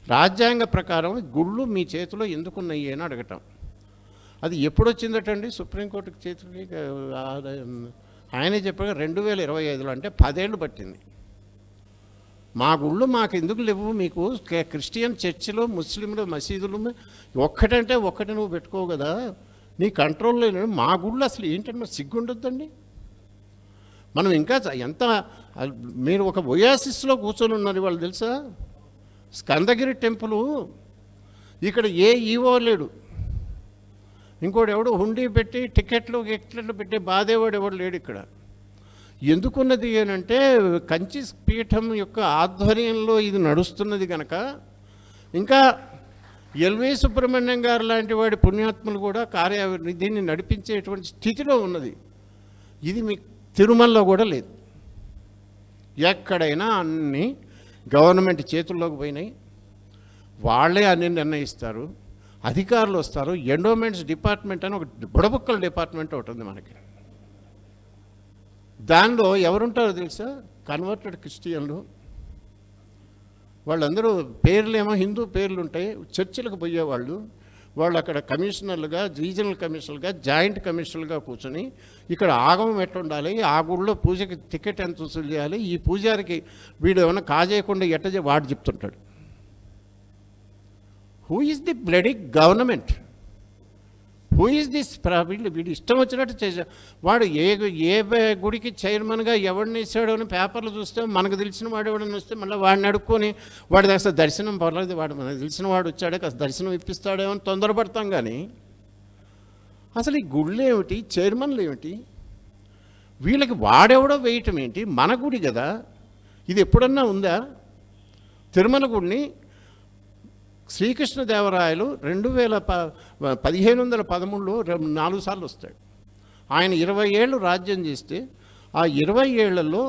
S1: రాజ్యాంగ ప్రకారం గుళ్ళు మీ చేతిలో ఎందుకున్నాయి అని అడగటం. అది ఎప్పుడు వచ్చిందటండి సుప్రీంకోర్టుకి చేతికి? ఆయనే చెప్పాడు 2025లో, అంటే 10 ఏళ్ళు పట్టింది. మా గుళ్ళు మాకు ఎందుకు లేవు? మీకు క్రిస్టియన్ చర్చిలో, ముస్లింలు మసీదులు ఒక్కటంటే ఒక్కటి నువ్వు పెట్టుకోవు కదా, నీ కంట్రోల్లో. మా గుళ్ళు అసలు ఏంటంటే సిగ్గుండొద్దండి. మనం ఇంకా ఎంత, మీరు ఒక ఒయాసిస్లో కూర్చొని ఉన్నారు వాళ్ళు తెలుసా? స్కందగిరి టెంపుల్, ఇక్కడ ఏ ఈవో లేడు, ఇంకోటి ఎవడు హుండీ పెట్టి టికెట్లు పెట్టి బాధేవాడు ఎవడు లేడు ఇక్కడ. ఎందుకున్నది అంటే కంచి పీఠం యొక్క ఆధ్వర్యంలో ఇది నడుస్తున్నది కనుక. ఇంకా ఎల్వి సుబ్రహ్మణ్యం గారు లాంటి వాడి పుణ్యాత్ములు కూడా దీన్ని నడిపించేటువంటి స్థితిలో ఉన్నది. ఇది మీ తిరుమలలో కూడా లేదు. ఎక్కడైనా అన్నీ గవర్నమెంట్ చేతుల్లోకి పోయినాయి, వాళ్ళే అన్ని నిర్ణయిస్తారు, అధికారులు వస్తారు. ఎండోమెంట్స్ డిపార్ట్మెంట్ అని ఒక బుడబుక్కల డిపార్ట్మెంట్ ఒకటి ఉంది మనకి. దానిలో ఎవరుంటారో తెలుసా? కన్వర్టెడ్ క్రిస్టియన్లు. వాళ్ళందరూ పేర్లేమో హిందూ పేర్లు ఉంటాయి, చర్చిలకు పోయేవాళ్ళు. వాళ్ళు అక్కడ కమిషనర్లుగా, రీజనల్ కమిషనర్లుగా, జాయింట్ కమిషనర్లుగా కూర్చొని ఇక్కడ ఆగమం ఎట్లా ఉండాలి, ఆ గుళ్ళో పూజకి టికెట్ ఎంత వసూలు చేయాలి, ఈ పూజారికి వీడు ఏమైనా కాజేయకుండా వాడు చెప్తుంటాడు. Who is the bloody government? Who is this? వీడు ఇష్టం వచ్చినట్టు చేశాడు. వాడు ఏ గుడికి చైర్మన్గా ఎవరిని ఇస్తాడో అని పేపర్లు చూస్తే మనకు తెలిసిన వాడు ఎవడని వస్తే మళ్ళీ వాడిని అడుక్కొని వాడి అసలు దర్శనం పర్లేదు, వాడు మనకు తెలిసిన వాడు వచ్చాడే కాస్త దర్శనం ఇప్పిస్తాడేమో అని తొందరపడతాం. కానీ అసలు ఈ గుళ్ళు ఏమిటి, చైర్మన్లు ఏమిటి, వీళ్ళకి వాడెవడో వేయటం ఏంటి? మన గుడి కదా ఇది. ఎప్పుడన్నా ఉందా? తిరుమల గుడిని శ్రీకృష్ణదేవరాయలు 1713లో 4 సార్లు వస్తాడు. ఆయన 20 ఏళ్ళు రాజ్యం చేస్తే ఆ 20 ఏళ్లలో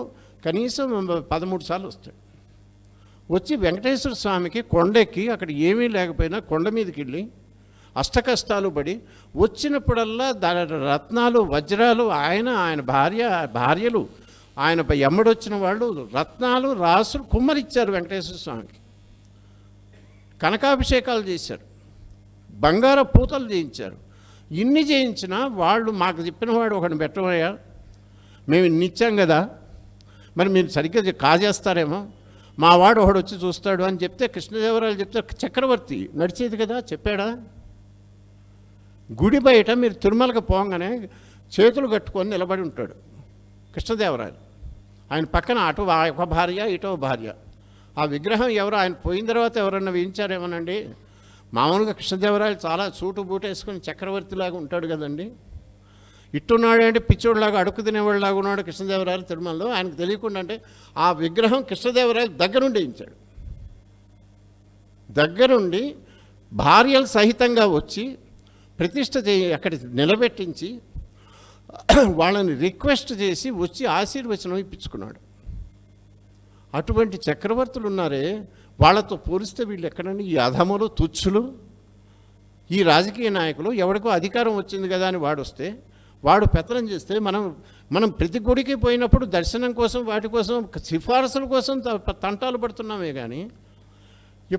S1: కనీసం 13 సార్లు వస్తాడు. వచ్చి వెంకటేశ్వర స్వామికి కొండెక్కి అక్కడ ఏమీ లేకపోయినా కొండ మీదకి వెళ్ళి అష్టకష్టాలు పడి వచ్చినప్పుడల్లా రత్నాలు, వజ్రాలు, ఆయన భార్యలు, ఆయన ఎమ్మడొచ్చిన వాళ్ళు రత్నాలు, రాసులు కుమ్మరిచ్చారు వెంకటేశ్వర స్వామికి. కనకాభిషేకాలు చేశారు, బంగార పూతలు చేయించారు. ఇన్ని చేయించినా వాళ్ళు మాకు చెప్పిన వాడు ఒకడిని పెట్టమయ్యా, మేము ఇన్ని ఇచ్చాం కదా, మరి మీరు సరిగ్గా కాజేస్తారేమో, మా వాడు ఒకడు వచ్చి చూస్తాడు అని చెప్తే కృష్ణదేవరాయలు చెప్తే చక్రవర్తి నడిచేది కదా, చెప్పాడా? గుడి బయట మీరు తిరుమలకు పోగానే చేతులు కట్టుకొని నిలబడి ఉంటాడు కృష్ణదేవరాయలు. ఆయన పక్కన అటు ఒక భార్య, ఇటో భార్య. ఆ విగ్రహం ఎవరు? ఆయన పోయిన తర్వాత ఎవరన్నా వేయించారేమోనండి. మామూలుగా కృష్ణదేవరాయలు చాలా సూటు బూట వేసుకొని చక్రవర్తిలాగా ఉంటాడు కదండి. ఇట్టున్నాడు అంటే పిచ్చోడిలాగా అడుక్కు తినేవాళ్ళలాగా ఉన్నాడు కృష్ణదేవరాయలు తిరుమలలో. ఆయనకు తెలియకుండా అంటే ఆ విగ్రహం కృష్ణదేవరాయలు దగ్గరుండి వేయించాడు. దగ్గరుండి భార్యలు సహితంగా వచ్చి ప్రతిష్ఠ అక్కడ నిలబెట్టించి వాళ్ళని రిక్వెస్ట్ చేసి వచ్చి ఆశీర్వచనం ఇప్పించుకున్నాడు. అటువంటి చక్రవర్తులు ఉన్నారే, వాళ్ళతో పోలిస్తే వీళ్ళు ఎక్కడండి? ఈ అధములు, తుచ్చులు, ఈ రాజకీయ నాయకులు. ఎవరికో అధికారం వచ్చింది కదా అని వాడు వస్తే, వాడు పెత్తనం చేస్తే మనం ప్రతి గుడికి పోయినప్పుడు దర్శనం కోసం, వాటి కోసం, సిఫారసుల కోసం తంటాలు పడుతున్నామే. కానీ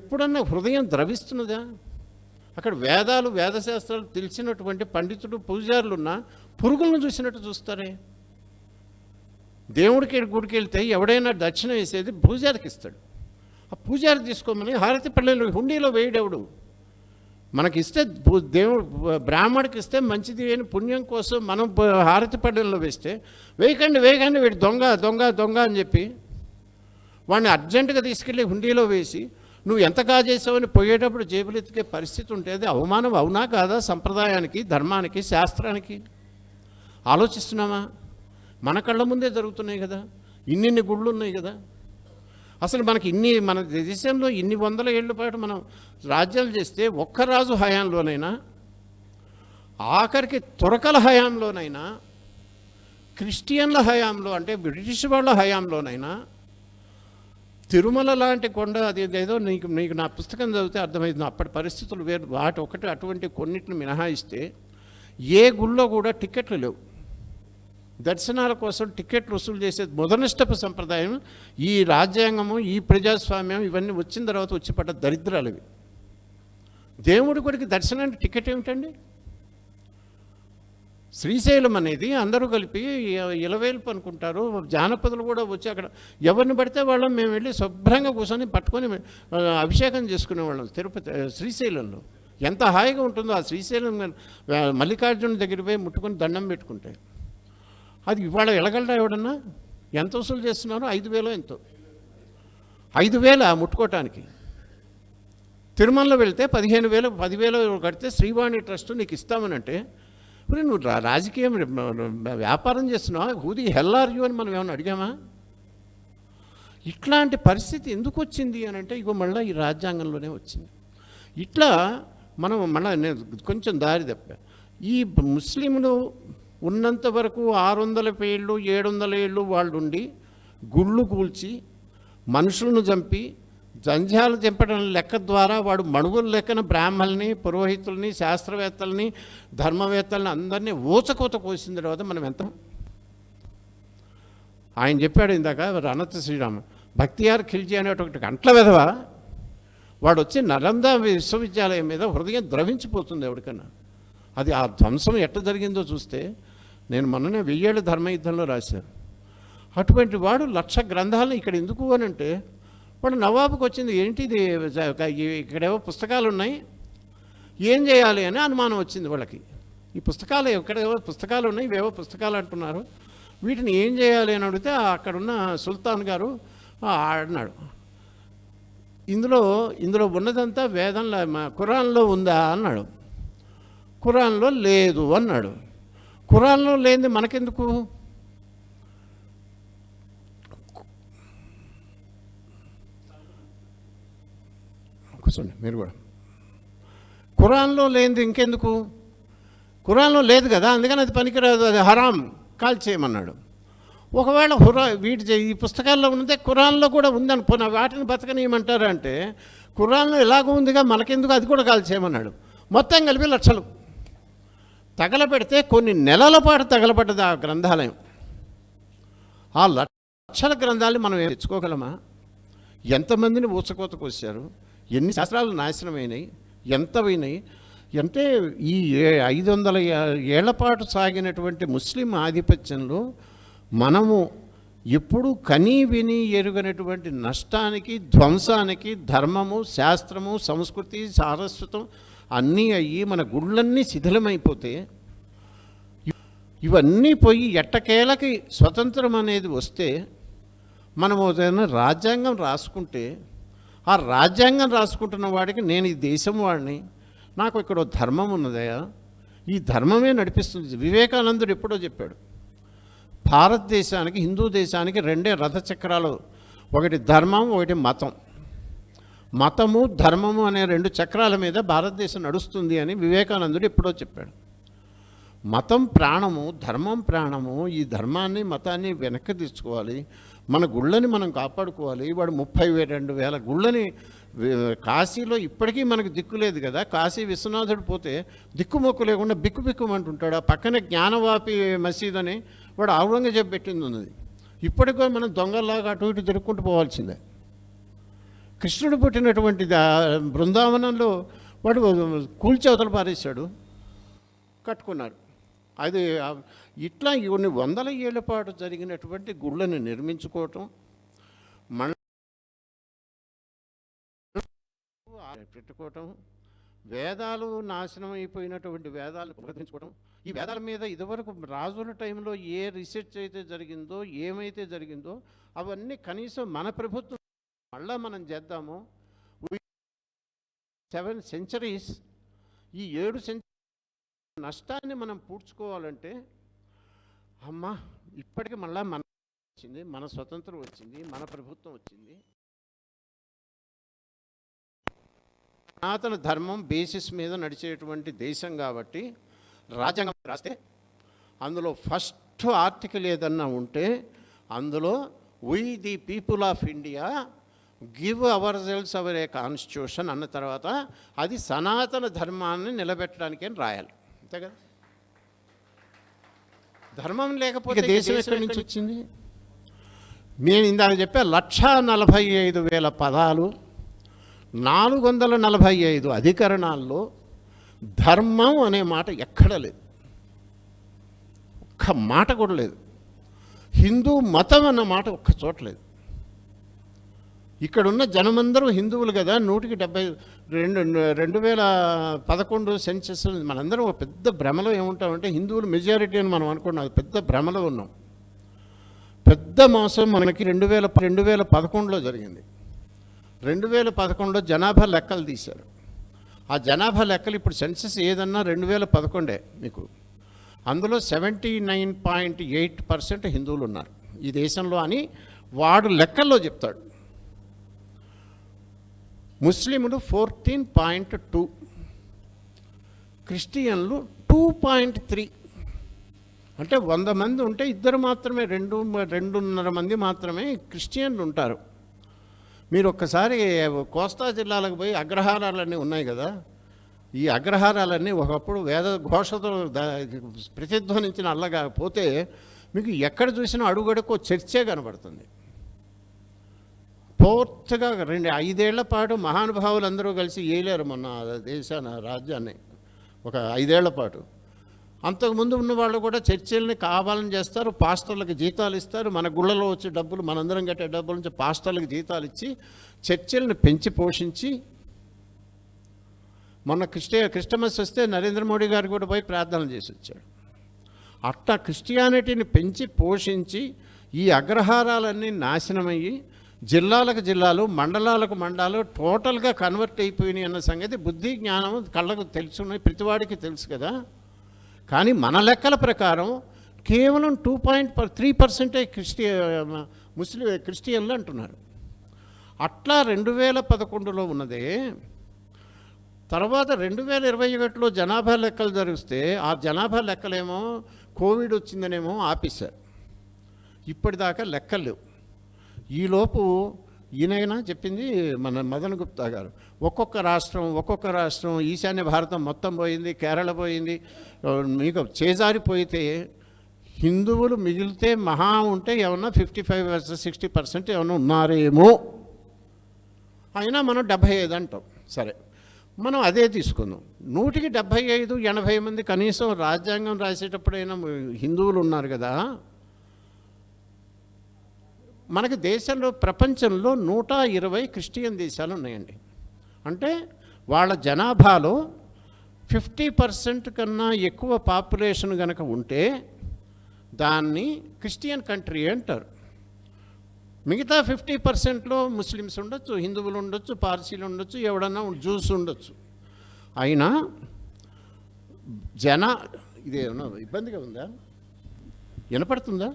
S1: ఎప్పుడన్నా హృదయం ద్రవిస్తున్నదా? అక్కడ వేదాలు, వేదశాస్త్రాలు తెలిసినటువంటి పండితుడు, పూజారులున్నా పురుగులను చూసినట్టు చూస్తారే. దేవుడికి గుడికి వెళ్తే ఎవడైనా దక్షిణ వేసేది పూజారికి ఇస్తాడు. ఆ పూజారి తీసుకోమని హారతి పళ్ళెలు హుండీలో వేయడెవడు? మనకిస్తే దేవుడు బ్రాహ్మడికి ఇస్తే మంచిది అని పుణ్యం కోసం మనం హారతి పళ్ళెంలో వేస్తే వేయకండి వేయకండి వీడు దొంగ దొంగ దొంగ అని చెప్పి వాడిని అర్జెంటుగా తీసుకెళ్ళి హుండీలో వేసి నువ్వు ఎంత కాజేసావని పోయేటప్పుడు జేబులు ఎత్తికే పరిస్థితి ఉంటే అది అవమానం అవునా కాదా సంప్రదాయానికి, ధర్మానికి, శాస్త్రానికి? ఆలోచిస్తున్నామా? మన కళ్ళ ముందే జరుగుతున్నాయి కదా, ఇన్నిన్ని గుళ్ళు ఉన్నాయి కదా. అసలు మనకి మన దేశంలో ఇన్ని వందల ఏళ్ళ పాటు మనం రాజ్యాలు చేస్తే ఒక్క రాజు హయాంలోనైనా, ఆఖరికి తురకల హయాంలోనైనా, క్రిస్టియన్ల హయాంలో అంటే బ్రిటిష్ వాళ్ళ హయాంలోనైనా తిరుమల లాంటి కొండ అది ఏదో నీకు నా పుస్తకం చదివితే అర్థమైంది. అప్పటి పరిస్థితులు వేరు. అటువంటి కొన్నిటిని మినహాయిస్తే ఏ గుళ్ళో కూడా టికెట్లు లేవు. దర్శనాల కోసం టికెట్లు వసూలు చేసే మొదనిష్టపు సంప్రదాయం ఈ రాజ్యాంగము, ఈ ప్రజాస్వామ్యం ఇవన్నీ వచ్చిన తర్వాత వచ్చి పడ్డ దరిద్రాలు ఇవి. దేవుడి గుడికి దర్శనానికి టికెట్ ఏమిటండి? శ్రీశైలం అనేది అందరూ కలిపి ఇలవేల్పు అనుకుంటారు. జానపదులు కూడా వచ్చి అక్కడ ఎవరిని పడితే వాళ్ళం మేము వెళ్ళి శుభ్రంగా కూర్చొని పట్టుకొని అభిషేకం చేసుకునేవాళ్ళం. శ్రీశైలంలో ఎంత హాయిగా ఉంటుందో ఆ శ్రీశైలం మల్లికార్జున దగ్గర పోయి ముట్టుకొని దండం పెట్టుకుంటే. అది ఇవాళ ఎలగలరా ఎవడన్నా? ఎంత వసూలు చేస్తున్నారు? 5,000 ఎంతో. 5,000 ముట్టుకోవటానికి. తిరుమలలో వెళ్తే 15,000 10,000 కడితే శ్రీవాణి ట్రస్ట్ నీకు ఇస్తామనంటే ఇప్పుడు నువ్వు రాజకీయం వ్యాపారం చేస్తున్నావా? హూది హెల్లార్యూ అని మనం ఏమైనా అడిగామా? ఇట్లాంటి పరిస్థితి ఎందుకు వచ్చింది అని అంటే ఇగో మళ్ళీ ఈ రాజ్యాంగంలోనే వచ్చింది. ఇట్లా మనం మళ్ళీ నేను కొంచెం దారి తప్పా. ఈ ముస్లింలు ఉన్నంత వరకు 600 ఏళ్ళు 700 ఏళ్ళు వాళ్ళు ఉండి గుళ్ళు కూల్చి మనుషులను చంపి జంజాలు చంపడం లెక్క ద్వారా వాడు మణువుల లెక్కన బ్రాహ్మల్ని, పురోహితుల్ని, శాస్త్రవేత్తల్ని, ధర్మవేత్తల్ని అందరినీ ఊచకోత కోసిన తర్వాత మనం ఎంత ఆయన చెప్పాడు ఇందాక రణత్ శ్రీరామ్ భక్తియార్ ఖిల్జీ అనేటువంటి గంటల వెధవ వాడు వచ్చి నలంద విశ్వవిద్యాలయం మీద హృదయం ద్రవించిపోతుంది ఎవరికన్నా. అది ఆ ధ్వంసం ఎట్లా జరిగిందో చూస్తే నేను మొన్ననే 1000 ఏళ్ళ ధర్మయుద్ధంలో రాశాను. అటువంటి వాడు 1,00,000 గ్రంథాలను ఇక్కడ ఎందుకు అని అంటే వాడు నవాబుకి వచ్చింది ఏంటిది ఇక్కడేవో పుస్తకాలు ఉన్నాయి ఏం చేయాలి అని అనుమానం వచ్చింది వాళ్ళకి. ఈ పుస్తకాలు ఎక్కడేవో పుస్తకాలు ఉన్నాయి ఇవేవో పుస్తకాలు అంటున్నారు వీటిని ఏం చేయాలి అని అడిగితే అక్కడున్న సుల్తాన్ గారు అన్నాడు ఇందులో ఉన్నదంతా వేదంలో ఖురాన్లో ఉందా అన్నాడు. ఖురాన్లో లేదు అన్నాడు. ఖురాన్లో లేనిది మనకెందుకు? కూర్చోండి మీరు కూడా. ఖురాన్లో లేనిది ఇంకెందుకు? ఖురాన్లో లేదు కదా అందుకని అది పనికిరాదు, అది హరాం, కాల్ చేయమన్నాడు. ఒకవేళ ఈ పుస్తకాల్లో ఉన్నదే ఖురాన్లో కూడా ఉందని పోనా వాటిని బతకనీయమంటారా అంటే ఖురాన్లో ఎలాగో ఉందిగా మనకెందుకు అది కూడా కాల్ చేయమన్నాడు. మొత్తం కలిపి 1,00,000 తగలబెడితే కొన్ని నెలల పాటు తగలబడ్డది ఆ గ్రంథాలయం. ఆ 1,00,000 గ్రంథాలు మనం తెచ్చుకోగలమా? ఎంతమందిని ఊచకోతకు వచ్చారు, ఎన్ని శాస్త్రాలు నాశనమైనాయి, ఎంత పోయినాయి అంటే ఈ 500 ఏళ్ల పాటు సాగినటువంటి ముస్లిం ఆధిపత్యంలో మనము ఎప్పుడు కనీ విని ఎరుగనటువంటి నష్టానికి, ధ్వంసానికి ధర్మము, శాస్త్రము, సంస్కృతి, సారస్వతం అన్నీ అయ్యి మన గుళ్ళన్నీ శిథిలమైపోతే ఇవన్నీ పోయి ఎట్టకేలకి స్వతంత్రం అనేది వస్తే మనము ఏదైనా రాజ్యాంగం రాసుకుంటే ఆ రాజ్యాంగం రాసుకుంటున్న వాడికి నేను ఈ దేశం వాడిని, నాకు ఇక్కడ ధర్మం ఉన్నదయా, ఈ ధర్మమే నడిపిస్తుంది. వివేకానందుడు ఎప్పుడో చెప్పాడు భారతదేశానికి, హిందూ దేశానికి 2 రథచక్రాలు, ఒకటి ధర్మం, ఒకటి మతం. మతము ధర్మము అనే 2 చక్రాల మీద భారతదేశం నడుస్తుంది అని వివేకానందుడు ఎప్పుడో చెప్పాడు. మతం ప్రాణము, ధర్మం ప్రాణము. ఈ ధర్మాన్ని మతాన్ని వెనక్కి తెచ్చుకోవాలి, మన గుళ్ళని మనం కాపాడుకోవాలి. వాడు 32,000 గుళ్ళని కాశీలో ఇప్పటికీ మనకు దిక్కు లేదు కదా. కాశీ విశ్వనాథుడు పోతే దిక్కుమొక్కు లేకుండా బిక్కు బిక్కుమంటుంటాడు. ఆ పక్కనే జ్ఞానవాపి మసీద్ అని వాడు ఔరంగజేబు పెట్టింది ఉన్నది. ఇప్పటికో మనం దొంగల్లాగా అటు ఇటు తిరుక్కుంటూ పోవాల్సిందే. కృష్ణుడు పుట్టినటువంటి బృందావనంలో వాడు కూల్చవతలు పారేశాడు, కట్టుకున్నాడు. అది ఇట్లా కొన్ని 100 ఏళ్ల పాటు జరిగినటువంటి గుళ్ళని నిర్మించుకోవటం, మళ్ళీ పెట్టుకోవటం, వేదాలు నాశనం అయిపోయినటువంటి వేదాలను పునరుద్ధరించుకోవడం, ఈ వేదాల మీద ఇదివరకు రాజుల టైంలో ఏ రీసెర్చ్ అయితే జరిగిందో, ఏమైతే జరిగిందో అవన్నీ కనీసం మన ప్రభుత్వం మళ్ళా మనం చేద్దాము. 7 సెంచరీస్, ఈ 7 సెంచరీ నష్టాన్ని మనం పూడ్చుకోవాలంటే అమ్మా ఇప్పటికి మళ్ళా మన వచ్చింది, మన స్వతంత్రం వచ్చింది, మన ప్రభుత్వం వచ్చింది. సనాతన ధర్మం బేసిస్ మీద నడిచేటువంటి దేశం కాబట్టి రాజ్యాంగం రాస్తే అందులో ఫస్ట్ ఆర్టికల్ ఏదన్నా ఉంటే అందులో we the people of India give ourselves our a constitution అన్న తర్వాత అది సనాతన ధర్మాన్ని నిలబెట్టడానికే రాయాలి, అంతే కదా. ధర్మం లేకపోతే దేశం ఎక్కడి నుంచి వచ్చింది? నేను ఇందాక చెప్పా 1,45,000 పదాలు, 445 అధికరణాల్లో ధర్మం అనే మాట ఎక్కడ లేదు, ఒక్క మాట కూడా లేదు. హిందూ మతం అన్న మాట ఒక్క చోట లేదు. ఇక్కడున్న జనమందరూ హిందువులు కదా. 2011 సెన్సెస్ మనందరం ఒక పెద్ద భ్రమలో ఏముంటామంటే హిందువులు మెజారిటీ అని మనం అనుకున్నాం, అది పెద్ద భ్రమలో ఉన్నాం. పెద్ద మోసం మనకి 2011లో జరిగింది. 2011లో జనాభా లెక్కలు తీశారు. ఆ జనాభా లెక్కలు ఇప్పుడు సెన్సెస్ ఏదన్నా 2011 మీకు. అందులో 79.8% హిందువులు ఉన్నారు ఈ దేశంలో అని వాడు లెక్కల్లో చెప్తాడు. ముస్లింలు 14.2, క్రిస్టియన్లు 2.3. అంటే 100 మంది ఉంటే 2 మాత్రమే, 2.5 మంది మాత్రమే క్రిస్టియన్లు ఉంటారు. మీరు ఒక్కసారి కోస్తా జిల్లాలకు పోయి అగ్రహారాలన్నీ ఉన్నాయి కదా, ఈ అగ్రహారాలన్నీ ఒకప్పుడు వేద ఘోషతో ప్రతిధ్వనించిన అల్లగాకపోతే మీకు ఎక్కడ చూసినా అడుగడుకో చర్చే కనబడుతుంది. పూర్తిగా 5 ఏళ్ల పాటు మహానుభావులు అందరూ కలిసి ఏలేరు మొన్న దేశాన్ని, రాజ్యాన్ని ఒక 5 ఏళ్ల పాటు. అంతకుముందు ఉన్న వాళ్ళు కూడా చర్చిల్ని కావాలని చేస్తారు, పాస్టర్లకు జీతాలు ఇస్తారు. మన గుళ్ళలో వచ్చే డబ్బులు, మనందరం కట్టే డబ్బుల నుంచి పాస్టర్లకు జీతాలు ఇచ్చి చర్చిల్ని పెంచి పోషించి, మొన్న క్రిస్టమస్ వస్తే నరేంద్ర మోడీ గారు కూడా పోయి ప్రార్థనలు చేసి వచ్చాడు. అట్టా క్రిస్టియానిటీని పెంచి పోషించి ఈ అగ్రహారాలన్నీ నాశనమయ్యి జిల్లాలకు జిల్లాలు, మండలాలకు మండలాలు టోటల్గా కన్వర్ట్ అయిపోయినాయి అన్న సంగతి బుద్ధి జ్ఞానం కళ్ళకు తెలుసున్నాయి, ప్రతివాడికి తెలుసు కదా. కానీ మన లెక్కల ప్రకారం కేవలం 2.3% క్రిస్టియన్లు అంటున్నారు. అట్లా 2011లో ఉన్నదే. తర్వాత 2021లో జనాభా లెక్కలు జరిగితే ఆ జనాభా లెక్కలేమో కోవిడ్ వచ్చిందనేమో ఆపేశారు. ఇప్పటిదాకా లెక్కలు లేవు. ఈలోపు ఈయనైనా చెప్పింది మన మదన్ గుప్తా గారు, ఒక్కొక్క రాష్ట్రం ఈశాన్య భారతం మొత్తం పోయింది, కేరళ పోయింది, మీకు చేజారిపోయితే హిందువులు మిగిలితే మహా ఉంటే ఏమన్నా 55-60% ఏమన్నా ఉన్నారేమో. అయినా మనం 75 అంటాం. సరే, మనం అదే తీసుకుందాం. 100కి 75-80 మంది కనీసం రాజ్యాంగం రాసేటప్పుడైనా హిందువులు ఉన్నారు కదా. మనకి దేశంలో, ప్రపంచంలో 120 క్రిస్టియన్ దేశాలు ఉన్నాయండి. అంటే వాళ్ళ జనాభాలో 50% కన్నా ఎక్కువ పాపులేషన్ కనుక ఉంటే దాన్ని క్రిస్టియన్ కంట్రీ అంటారు. మిగతా 50%లో ముస్లిమ్స్ ఉండొచ్చు, హిందువులు ఉండొచ్చు, పార్సీలు ఉండొచ్చు, ఎవడన్నా జ్యూస్ ఉండొచ్చు. అయినా ఇదేమన్నా ఇబ్బందిగా ఉందా? వినపడుతుందా?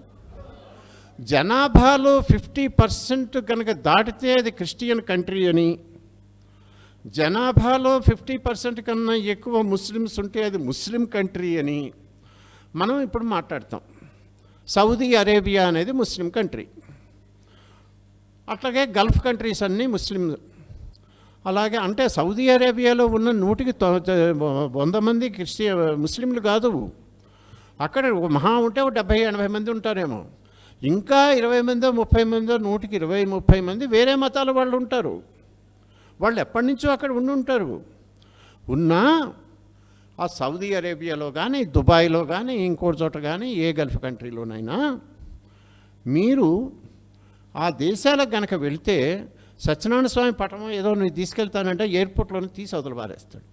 S1: జనాభాలో 50% కనుక దాటితే అది క్రిస్టియన్ కంట్రీ అని, జనాభాలో 50% కన్నా ఎక్కువ ముస్లిమ్స్ ఉంటే అది ముస్లిం కంట్రీ అని మనం ఇప్పుడు మాట్లాడతాం. సౌదీ అరేబియా అనేది ముస్లిం కంట్రీ, అట్లాగే గల్ఫ్ కంట్రీస్ అన్నీ ముస్లిం. అలాగే అంటే సౌదీ అరేబియాలో ఉన్న 100కి 100 మంది ముస్లింలు కాదు. అక్కడ మహా ఉంటే 70-80 మంది ఉంటారేమో. ఇంకా 20 మందో 30 మందో, 100కి 20-30 మంది వేరే మతాల వాళ్ళు ఉంటారు. వాళ్ళు ఎప్పటి నుంచో అక్కడ ఉంటారు. ఉన్నా ఆ సౌదీ అరేబియాలో కానీ, దుబాయ్లో కానీ, ఇంకో చోట కానీ, ఏ గల్ఫ్ కంట్రీలోనైనా మీరు ఆ దేశాలకు కనుక వెళ్తే సత్యనారాయణ స్వామి పటం ఏదో నేను తీసుకెళ్తానంటే ఎయిర్పోర్ట్లోనే తీసి అవతల పారేస్తాడు.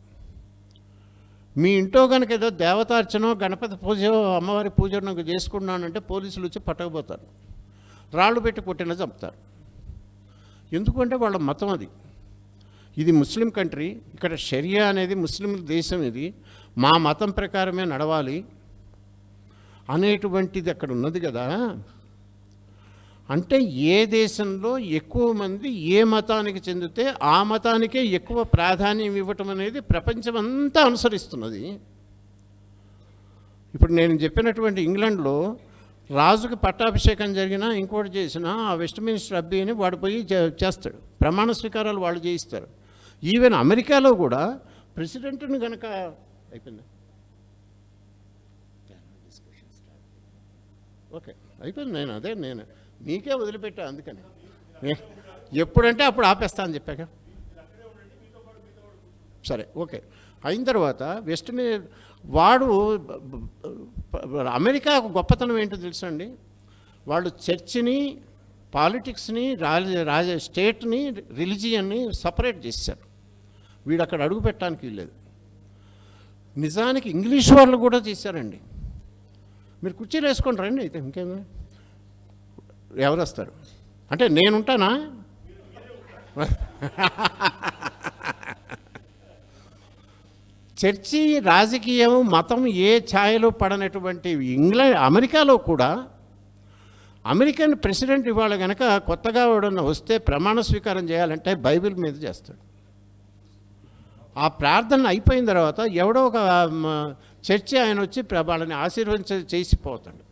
S1: మీ ఇంట్లో కనుక ఏదో దేవతార్చనో గణపతి పూజో అమ్మవారి పూజనో చేసుకున్నానంటే పోలీసులు వచ్చి పట్టకపోతారు, రాళ్ళు పెట్టి కొట్టిన చంపుతారు. ఎందుకంటే వాళ్ళ మతం అది. ఇది ముస్లిం కంట్రీ, ఇక్కడ షరియా అనేది ముస్లిం దేశం, ఇది మా మతం ప్రకారమే నడవాలి అనేటువంటిది అక్కడ ఉన్నది కదా. అంటే ఏ దేశంలో ఎక్కువ మంది ఏ మతానికి చెందితే ఆ మతానికే ఎక్కువ ప్రాధాన్యం ఇవ్వటం అనేది ప్రపంచం అంతా అనుసరిస్తున్నది. ఇప్పుడు నేను చెప్పినటువంటి ఇంగ్లాండ్లో రాజుకి పట్టాభిషేకం జరిగినా ఇంకోటి చేసినా ఆ వెస్ట్మినిస్టర్ అబ్బీని వాడు పోయి చేస్తాడు, ప్రమాణ స్వీకారాలు వాళ్ళు చేయిస్తారు. ఈవెన్ అమెరికాలో కూడా ప్రెసిడెంట్ని కనుక అయిపోయింది, ఓకే అయిపోయింది, నేను మీకే వదిలిపెట్టా, అందుకని ఎప్పుడంటే అప్పుడు ఆపేస్తా అని చెప్పాక సరే ఓకే. అయిన తర్వాత వాడు అమెరికా గొప్పతనం ఏంటో తెలుసా అండి, వాళ్ళు చర్చిని, పాలిటిక్స్ని, స్టేట్ని, రిలీజియన్ని సపరేట్ చేశారు. వీడు అక్కడ అడుగు పెట్టడానికి వీల్లేదు. నిజానికి ఇంగ్లీష్ వాళ్ళు కూడా చేశారండి. మీరు కుర్చీలు వేసుకొని రండి, అయితే ఇంకేమి ఎవరు వస్తారు అంటే నేనుంటానా? చర్చి, రాజకీయం, మతం ఏ ఛాయలో పడనటువంటి అమెరికాలో కూడా అమెరికన్ ప్రెసిడెంట్ ఇవాళ కనుక కొత్తగా ఎవడన్నా వస్తే ప్రమాణ స్వీకారం చేయాలంటే బైబిల్ మీద చేస్తాడు. ఆ ప్రార్థన అయిపోయిన తర్వాత ఎవడో ఒక చర్చి ఆయన వచ్చి వాళ్ళని చేసిపోతాడు.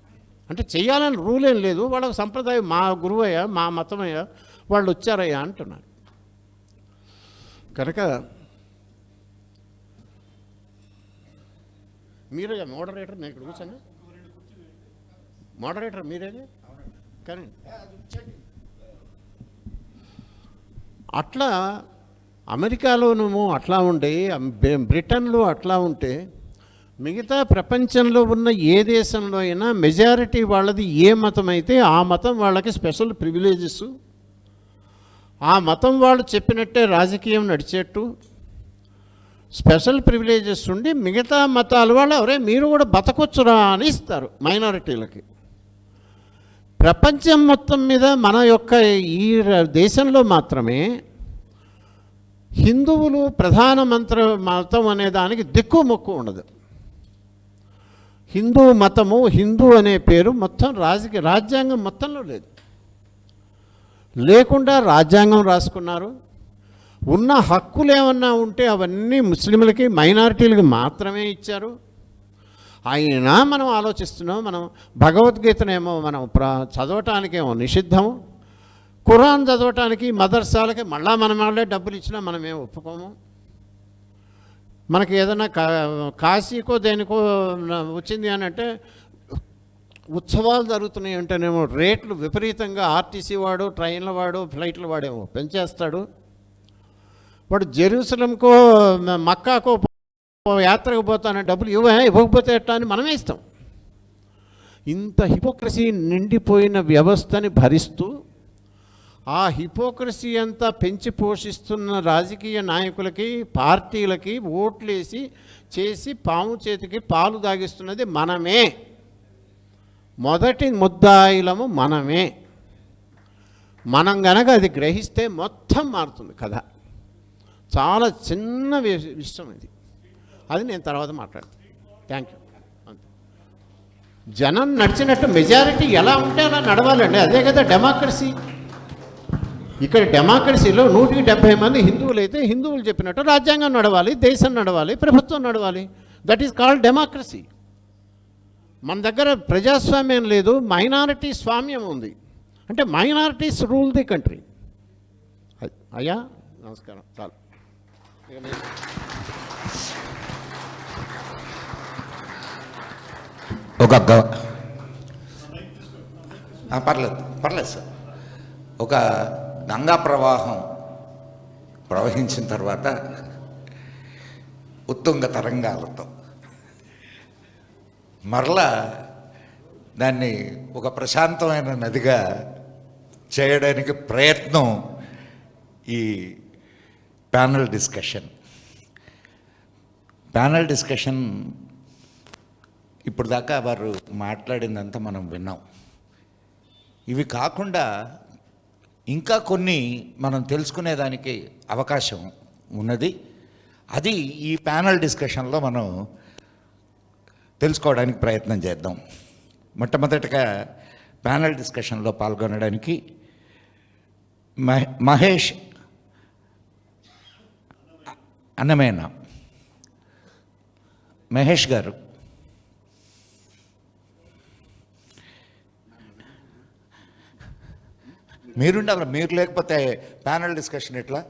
S1: అంటే చెయ్యాలని రూల్ ఏం లేదు, వాళ్ళ సంప్రదాయం, మా గురువయ్యా, మా మతమయ్యా, వాళ్ళు వచ్చారయ్యా అంటున్నారు. కనుక మీరే మోడరేటర్, నేను ఇక్కడ కూర్చోండి, మోడరేటర్ మీరేగా కానీ. అట్లా అమెరికాలోనేమో అట్లా ఉండే, బ్రిటన్లో అట్లా ఉంటే, మిగతా ప్రపంచంలో ఉన్న ఏ దేశంలో అయినా మెజారిటీ వాళ్ళది ఏ మతం అయితే ఆ మతం వాళ్ళకి స్పెషల్ ప్రివిలేజెస్, ఆ మతం వాళ్ళు చెప్పినట్టే రాజకీయం నడిచేట్టు స్పెషల్ ప్రివిలేజెస్ ఉండి, మిగతా మతాల వాళ్ళు ఎవరే మీరు కూడా బతకొచ్చురా అని ఇస్తారు మైనారిటీలకి. ప్రపంచం మొత్తం మీద మన యొక్క ఈ దేశంలో మాత్రమే హిందువులు ప్రధాన మతం అనే దానికి దిక్కు మొక్కు ఉండదు. హిందూ మతము, హిందూ అనే పేరు మొత్తం రాజ్యాంగం మొత్తంలో లేదు. లేకుండా రాజ్యాంగం రాసుకున్నారు. ఉన్న హక్కులు ఏమన్నా ఉంటే అవన్నీ ముస్లింలకి, మైనారిటీలకి మాత్రమే ఇచ్చారు. అయినా మనం ఆలోచిస్తున్నాం, మనం భగవద్గీతనేమో మనం చదవటానికేమో నిషిద్ధము, ఖురాన్ చదవటానికి మదర్సాలకి మళ్ళా మనం వాళ్ళే డబ్బులు ఇచ్చినా మనమేం ఒప్పుకోము. మనకి ఏదైనా కాశీకో దేనికో వచ్చింది అని అంటే ఉత్సవాలు జరుగుతున్నాయి అంటేనేమో రేట్లు విపరీతంగా ఆర్టీసీ వాడు, ట్రైన్ల వాడు, ఫ్లైట్ల వాడేమో పెంచేస్తాడు. వాడు జెరూసలంకో మక్కాకో యాత్రకు పోతానని డబ్బులు ఇవ్వకపోతే ఎట్టా అని మనమే ఇస్తాం. ఇంత హిపోక్రసీ నిండిపోయిన వ్యవస్థని భరిస్తూ ఆ హిపోక్రసీ అంతా పెంచి పోషిస్తున్న రాజకీయ నాయకులకి, పార్టీలకి ఓట్లేసి చేసి పాము చేతికి పాలు దాగిస్తున్నది మనమే. మొదటి ముద్దాయిలము మనమే. మనం గనక అది గ్రహిస్తే మొత్తం మారుతుంది కథ. చాలా చిన్న విషయం ఇది, అది నేను తర్వాత మాట్లాడతాను. Thank you. జనం నడిచినట్టు మెజారిటీ ఎలా ఉంటే అలా నడవాలండి, అదే కదా డెమోక్రసీ. ఇక్కడ డెమోక్రసీలో 170 మంది హిందువులు అయితే హిందువులు చెప్పినట్టు రాజ్యాంగం నడవాలి, దేశం నడవాలి, ప్రభుత్వం నడవాలి. That is called democracy. మన దగ్గర ప్రజాస్వామ్యం లేదు, మైనారిటీ స్వామ్యం ఉంది. అంటే మైనారిటీస్ రూల్ ది కంట్రీ. అయ్యా నమస్కారం, చాలు.
S2: పర్లేదు సార్. ఒక గంగా ప్రవాహం ప్రవహించిన తర్వాత ఉత్తుంగ తరంగాలతో మరలా దాన్ని ఒక ప్రశాంతమైన నదిగా చేయడానికి ప్రయత్నం ఈ ప్యానల్ డిస్కషన్. ప్యానల్ డిస్కషన్ ఇప్పుడు దాకా వారు మాట్లాడిందంతా మనం విన్నాం. ఇవి కాకుండా ఇంకా కొన్ని మనం తెలుసుకునేదానికి అవకాశం ఉన్నది. అది ఈ ప్యానల్ డిస్కషన్లో మనం తెలుసుకోవడానికి ప్రయత్నం చేద్దాం. మొట్టమొదటిగా ప్యానల్ డిస్కషన్లో పాల్గొనడానికి మహేష్ అన్నమేన మహేష్ గారు, మీరుండాలి. మీరు లేకపోతే ప్యానల్ డిస్కషన్ ఎట్లా?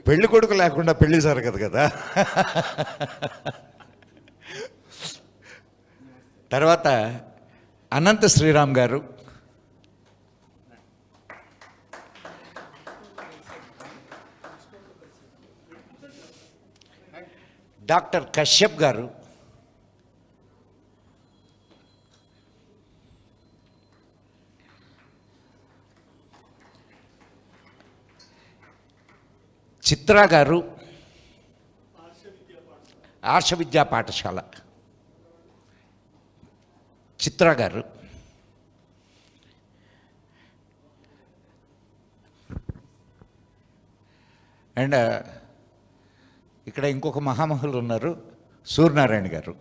S2: పెళ్లి కొడుకు లేకుండా పెళ్లి జరగదు కదా. తర్వాత అనంత శ్రీరామ్ గారు, డాక్టర్ కశ్యప్ గారు, చిత్ర గారు, ఆర్ష విద్యా పాఠశాల చిత్ర గారు, అండ్ ఇక్కడ ఇంకొక మహామహులు ఉన్నారు, సూర్యనారాయణ గారు.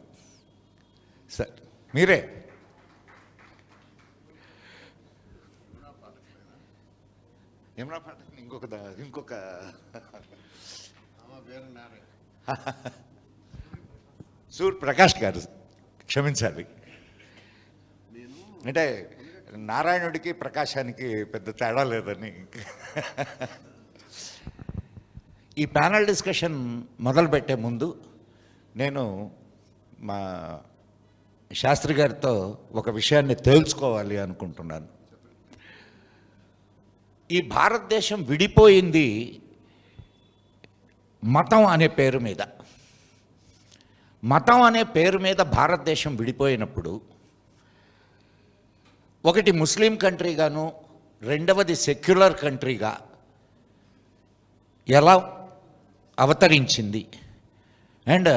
S2: సార్ మీరే. ఏమన్నా పాట ఇంకొక సూర్యప్రకాష్ గారు, క్షమించాలి. అంటే నారాయణుడికి ప్రకాశానికి పెద్ద తేడా లేదని. ఈ ప్యానల్ డిస్కషన్ మొదలుపెట్టే ముందు నేను మా శాస్త్రి గారితో ఒక విషయాన్ని తేల్చుకోవాలి అనుకుంటున్నాను. ఈ భారతదేశం విడిపోయింది మతం అనే పేరు మీద. మతం అనే పేరు మీద భారతదేశం విడిపోయినప్పుడు ఒకటి ముస్లిం కంట్రీగాను, రెండవది సెక్యులర్ కంట్రీగా ఎలా అవతరించింది. అండ్